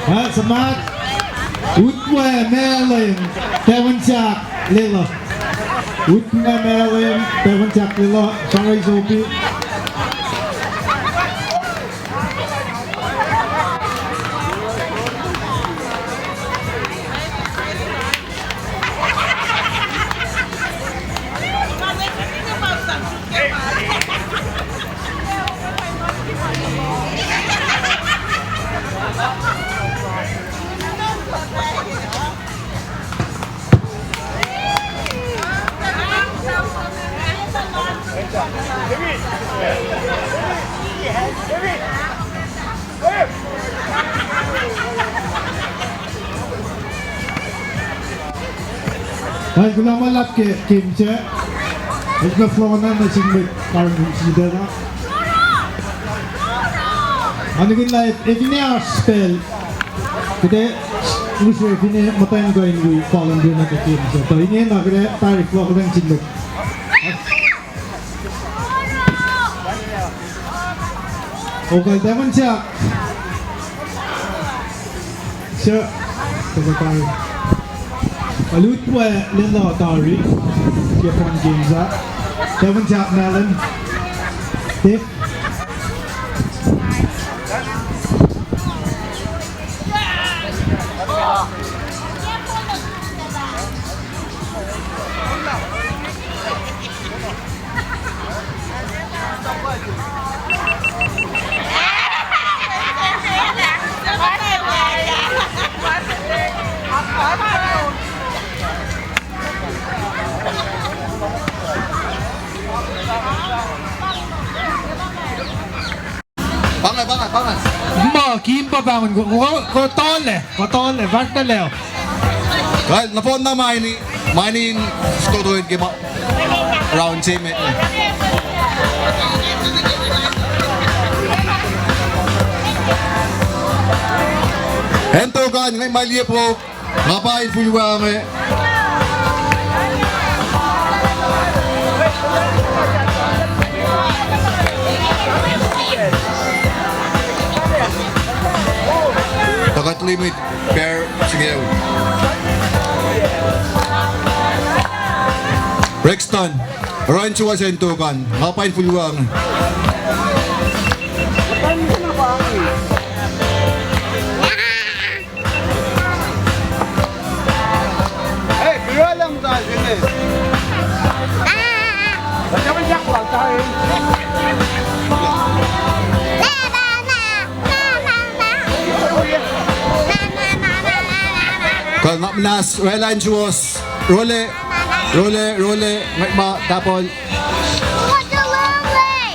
Semat Utwa Melin Tewancak Lila Utwa Melin Tewancak Lila Sorry Zopi Ay, gula malap ke kimche. Isme flona na single karın sidera. Anigin la evine spell. Kede Lucy evine matayin going we fallen doon na kimche. To ini na kede tarik flona single. Okay, Devon Chuck. Sure. Secretary. Alutwa Linda Dari. Get one games up. Devon Chuck Melon. Dick. Bangas. Ma, kimpa bangun ko ton le, vart na leo. Well, napon na mining skodoin ke round team. Hento kan ngai malie po ngapain fuwa me. Tagat limit per sigaw. Rexton, Ryan Chua sentukan, ngapain fuwa me. Kal nas airline was role ngai ma tapon. What's the long way?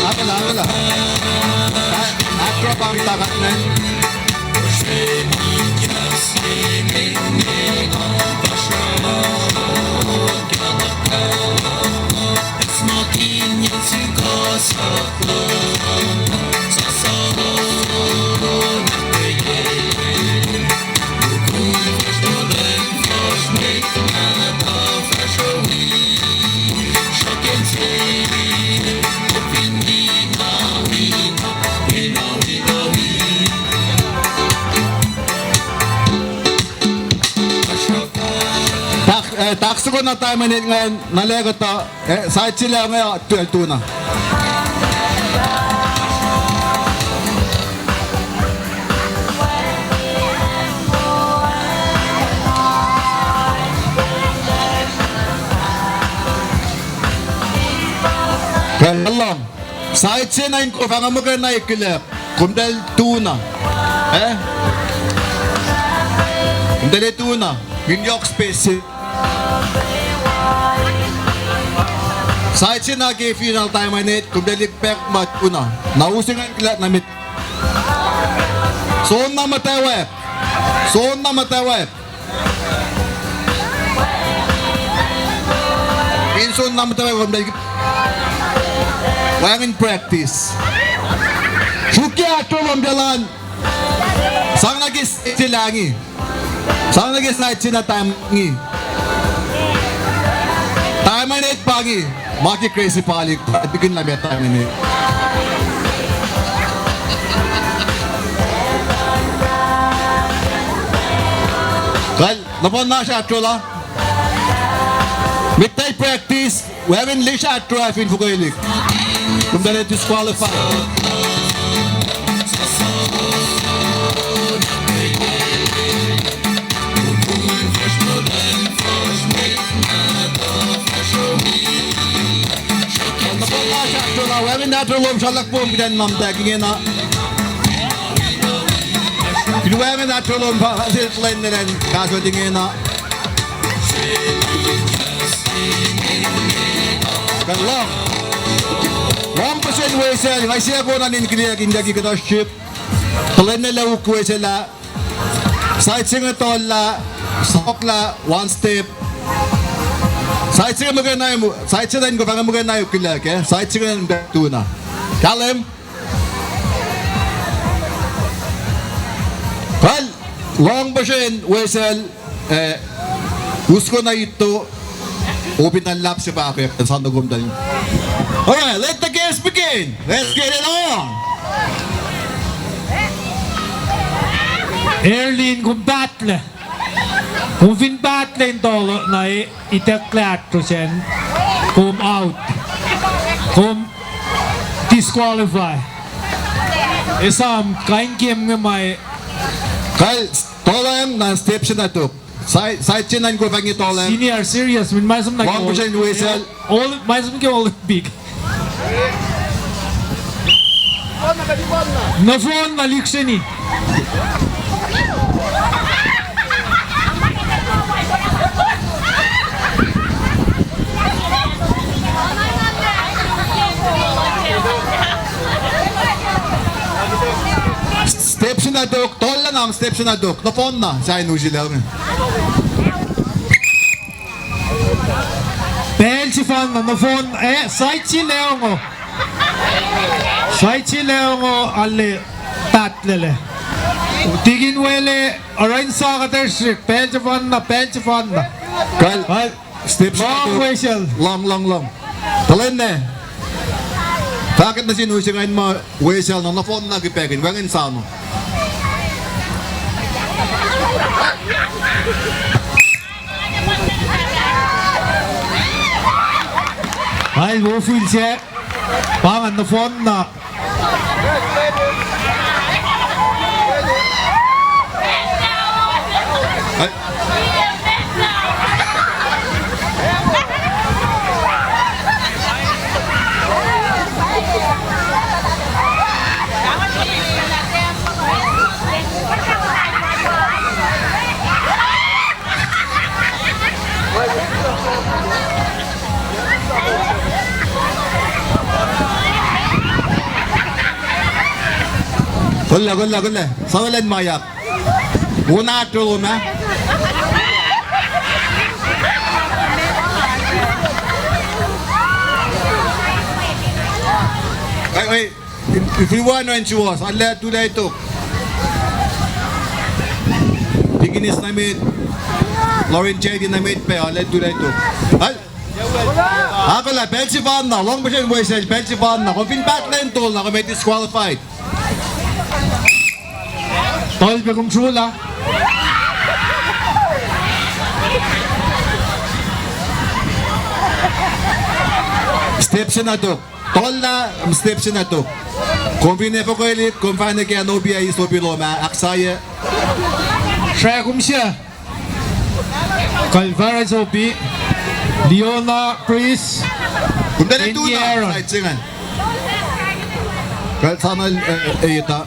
Apa lah. Aku bang takat nen. Taksi ko na tayo manit ngayon, nalego to, side sila ngayon, 12 na. Kalong, side sila na ko, fanga mo ka na ikilap, kumdal 2 na. Kumdal 2 na, New York Space. Side siya nag final time minute, kung dali pek mat una. Nausingan kilat na mit. Soon na matawep. Pinson na matawep kung dali. Walang in practice. Shuki ato mamdalan. Sang nagis silangi. Sang nagis night siya na time ngi. Time minute pagi. Maki crazy palik, bikin na beta ini. Kal, napon na siya atula. Mitay practice, wearing lisha atula fin fukoilik. Kung dali disqualify. Wearing natural salak po bidan mam taking na. Wearing natural pa hasil plan na kaso tingin na. Kalong. 1% wesel, may siya ko na ninkiliya kindagi kita ship. Plan na law ko sila. Side singa tola, sokla, one step. Side siya magana mo, side siya din ko bang magana yung kilag, side siya ng tuna. Kalem. Kal, long version whistle, gusto na ito, open ang lap si Bakit, ang sandagom dali. Alright, let the games begin. Let's get it on. Erlin kom battle. Hon fin battle inte när inte klart och sen kom out. Kom disqualify. Esam kain game med mig. Kal, tolam na step siya na to. Side siya na ko pang itolam. Senior serious men mais som na. 1% whistle. All mais som ke all big. Na phone na likseni. Steps na dok, tolla na ang steps na dok. Napon na, sa inuji lang. Bel si fan na phone side si Leongo. Side si Leongo alle tatlele. Tigin wele arain sa katerstrik. Bel si fan na. Kal, steps na Long dok. whistle. Long. Talin na. Bakit na sinusi ngayon mo whistle na napon na kipegin? Wangin sa mo. Ay, wo feel siya. Pangan na phone na. Gulle. Savalan mayak. Una tulo na. Hey, if you want to ensure, Allah today to. Tiginis na mit. Lauren Chedi na mit pe Allah today to. Al. Ako la pensi ban na long machine voices pensi ban na. Kung pin backline tol na kami disqualified. Tol pe kung chula. Steps na to. Tol na steps na to. Kung pinefo ko elit, kung paano kaya Nobia iso piloma, aksaya. Siya kung siya. Calvara Sopi. Leona Priest. Kung dali to na, kahit singan. Kahit sana ita.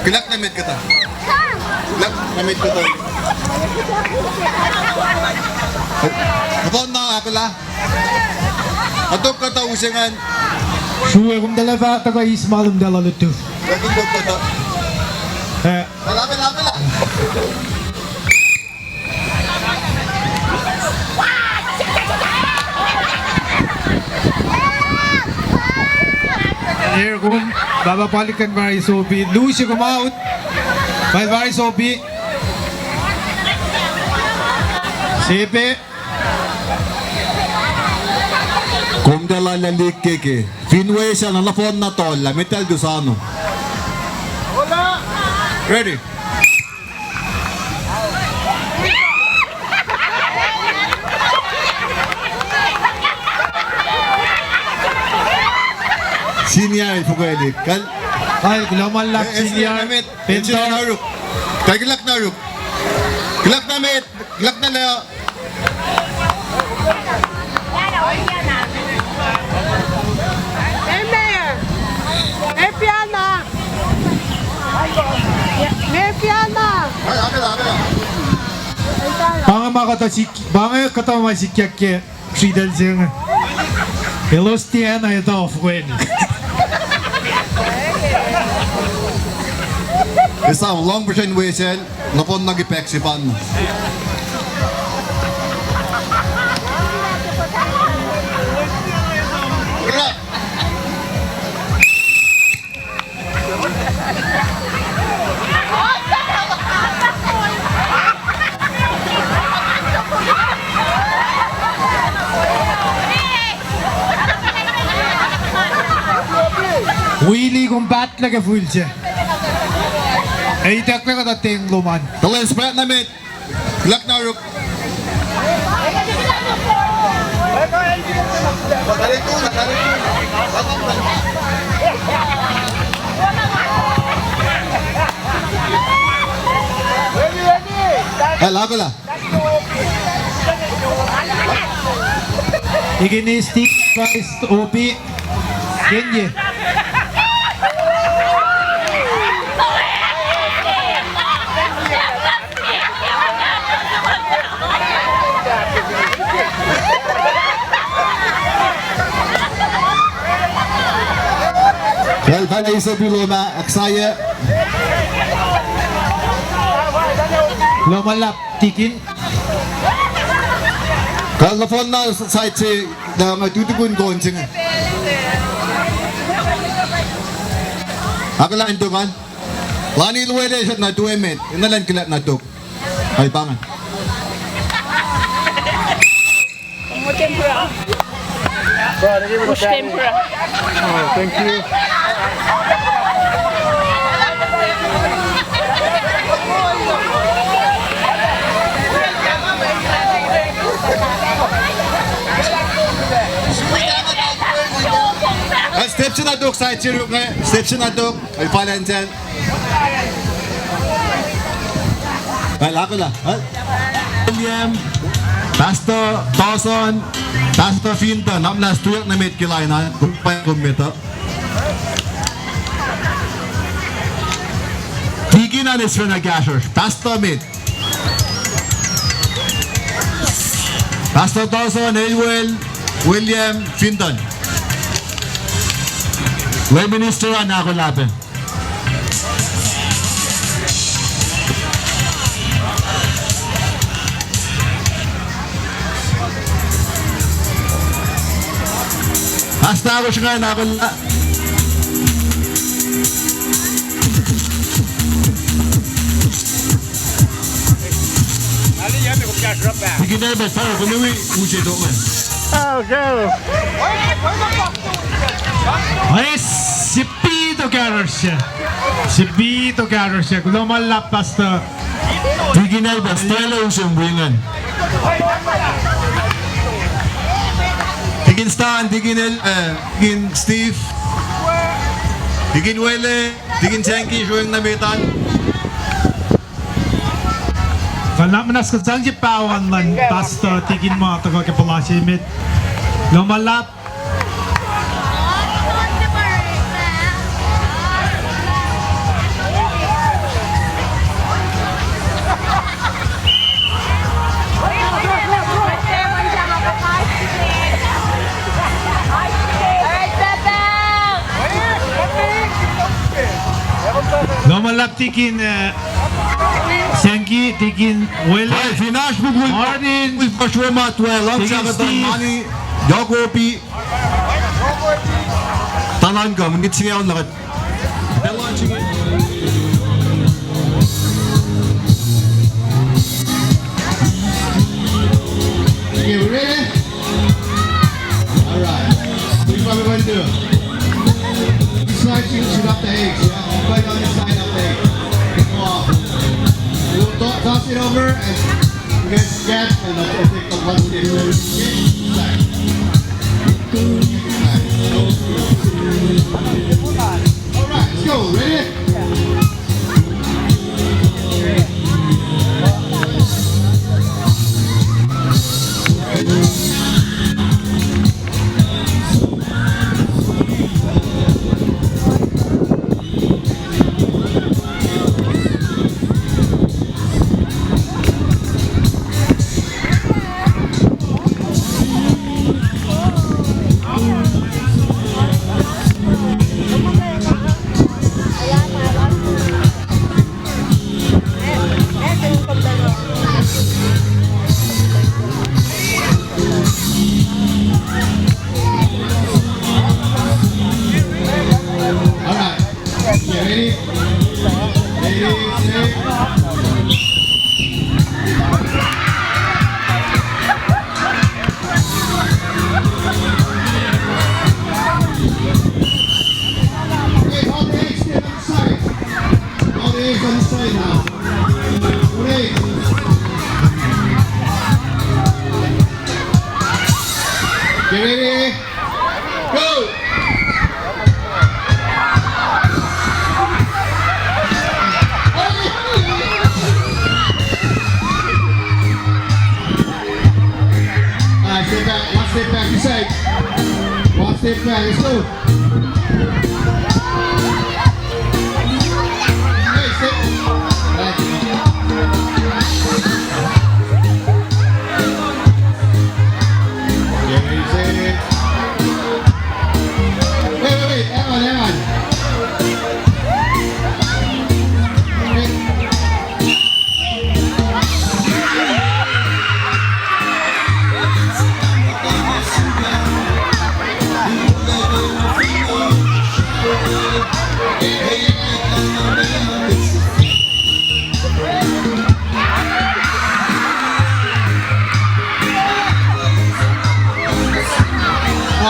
Kilak na mit kita. Kilak na mit kita. Kapon na ako la. Atok kata usingan. Suwe kung dalawa taga ismalum dala lutu. Lagindog kata. Lapit la. Here kung bababalikan ba rin Sophie. Lucy come out. Bye bye Sophie. Sepe. Kung dala lalik keke. Finway siya na lapon na tol. Lamitel Dusano. Ready? Senior Fukuelik. Ay, kulaman lang senior. Pension na ruk. Tagilak na ruk. Gilak na met. Gilak na leo. Hey, Mayor. Hey, Piana. Hey, Piana. Banga kata masikyak ke Shidal Singh. Hello Stian ay ito Fukuelik. Isa long version whistle. Napon nag-ipeksipan. Willy kung bat lagi full siya. Ay itak na katating luman. Talent spread na mit. Gilak na ruk. Lago la. Igini stick price OP. Kenye. Well, bana isa biloma aksaya. Lumalap tikin. Kalau phone na side si na matutukun ko singa. Ako lang ito kan. Lani luwede siya na 2 minutes. Inalan kilat na tuk. Ay pangan. Bush tempura. Oh, thank you. Step to the dog side, step to the dog. I fall into. William, Pastor Dawson, Pastor Finton, I'm last week na made kilay na, kumita. Higin na nisra na gasher, Pastor Mid. Pastor Dawson, Elwell, William, Finton. Way minister na ako laban. Hasta ako siya na ako la. Sige na ba para kumiwi uji doon. Oh, go. Ay, si Pito Garcia. Si Pito Garcia. Kung lumalap basta. Sige na ba, style yung sumbingan. Tigin Stan, tigin Steve, tigin Wele, tigin Senki, siya yung namitan. Kalau menas kesal je pawan lan basta tigin mo tago ke pelasi mit. Lumalap. Lumalap tigin Senki, tigin Wele. Hey, finash mo gul. Martin. With Pashwema 12, lang siya katang mani, Yakopi. Tanan ka, mungkin sige ako lakat. Belon sige. Okay, we ready? Alright. Here's what we're going to do. This side shoot up the eggs, yeah? Right on this side up the eggs. Go off. We'll toss it over and you guys catch and I'll take the one stick. Alright, let's go. Ready? Get ready, go! Alright, step back, one step back, you say. One step back, let's go. Hey, step.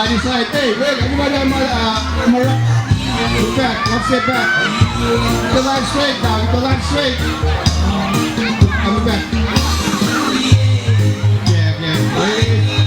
side. Hey, wait, everybody on my right. Back, let's sit back. Keep the line straight now, keep the line straight. Coming back. Yeah. Wait.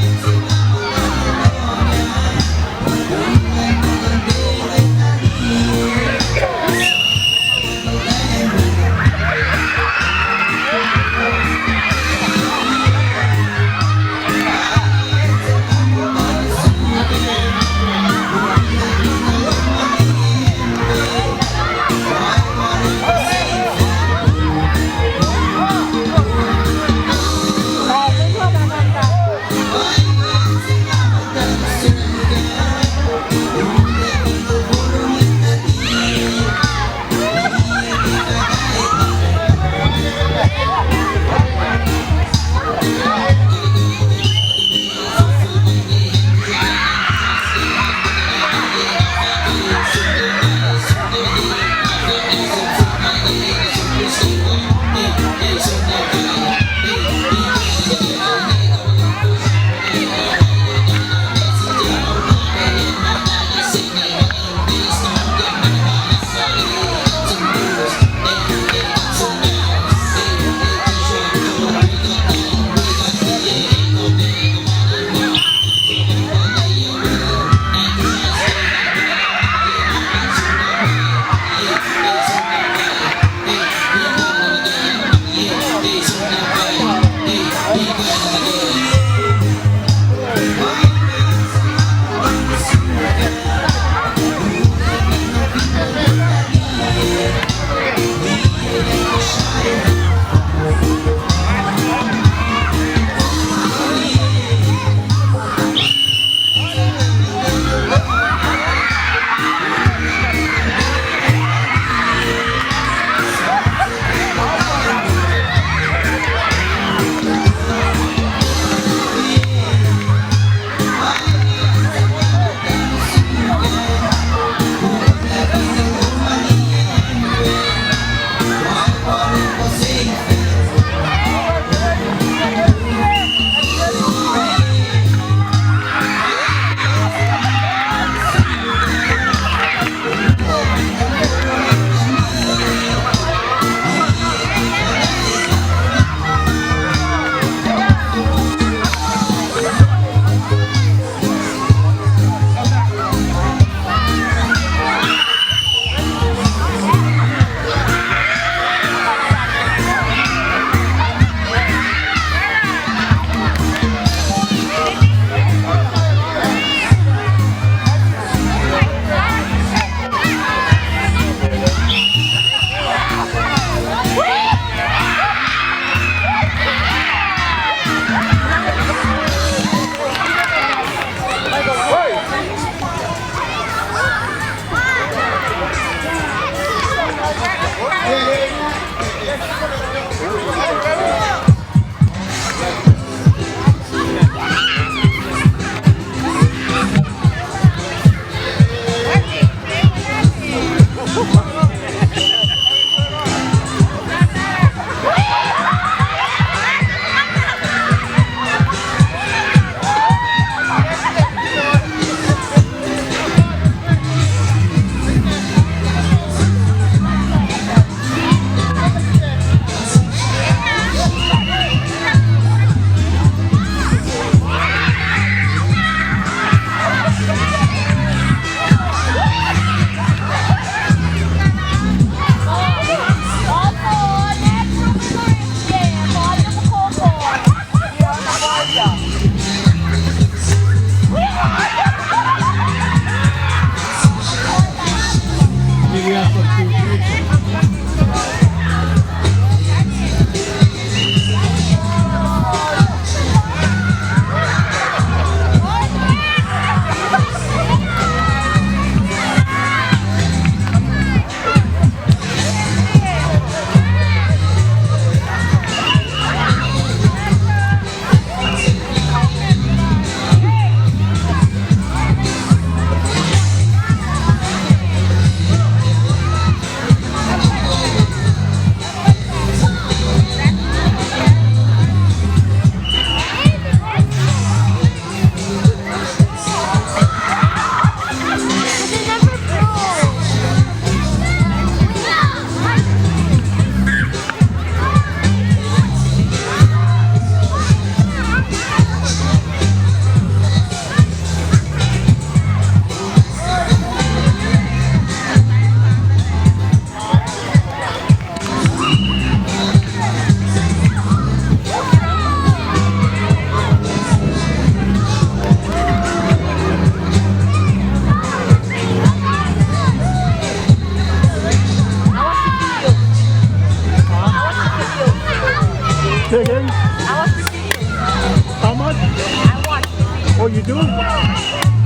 Oh, you do?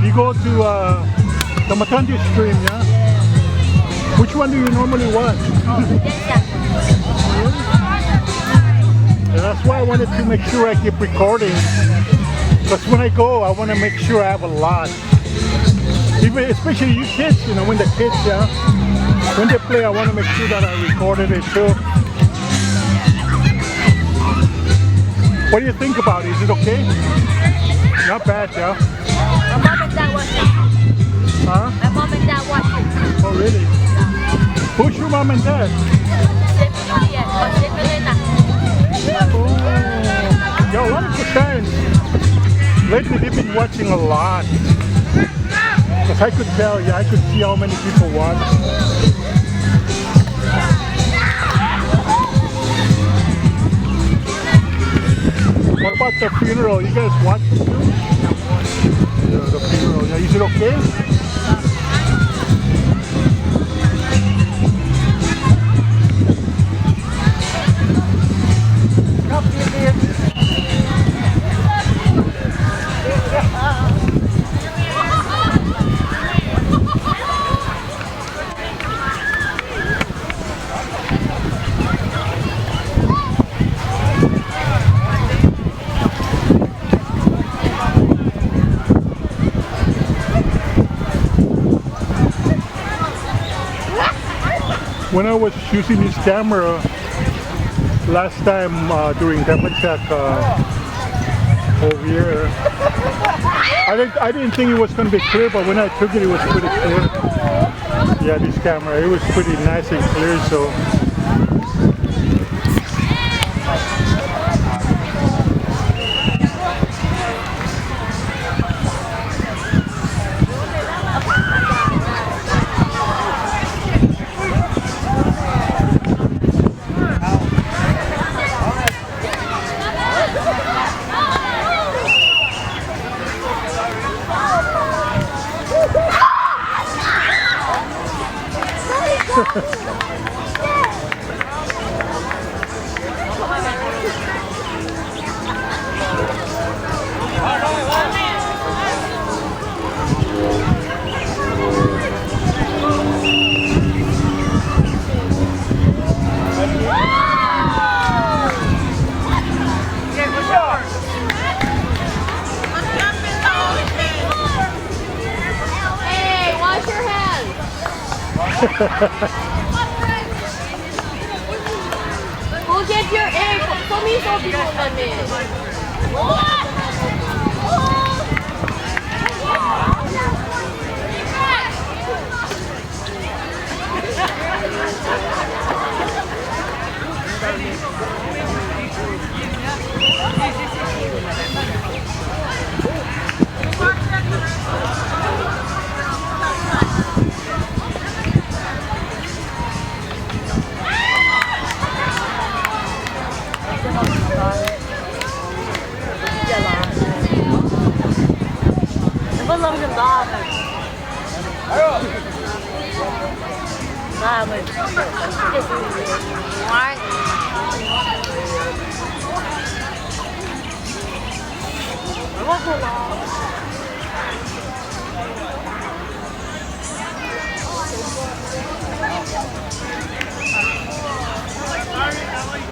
You go to the Matandi stream, yeah? Which one do you normally watch? And that's why I wanted to make sure I keep recording. Because when I go, I want to make sure I have a lot. Even, especially you kids, you know, when the kids, yeah, when they play, I want to make sure that I recorded it too. What do you think about it? Is it okay? Not bad, yeah? My mom and dad watch it. Huh? My mom and dad watch it. Oh, really? Who's your mom and dad? Oh, yo, a lot of KOSRAEANs. Lately, they've been watching a lot. Because I could tell, yeah, I could see how many people watch. What about the funeral? You guys watch it too? Yeah, the funeral. Yeah, is it okay? When I was using this camera last time during Devon check over here, I didn't think it was going to be clear, but when I took it, it was pretty clear. Yeah, this camera, it was pretty nice and clear, so. Go get your egg. Come here, so people come in. What?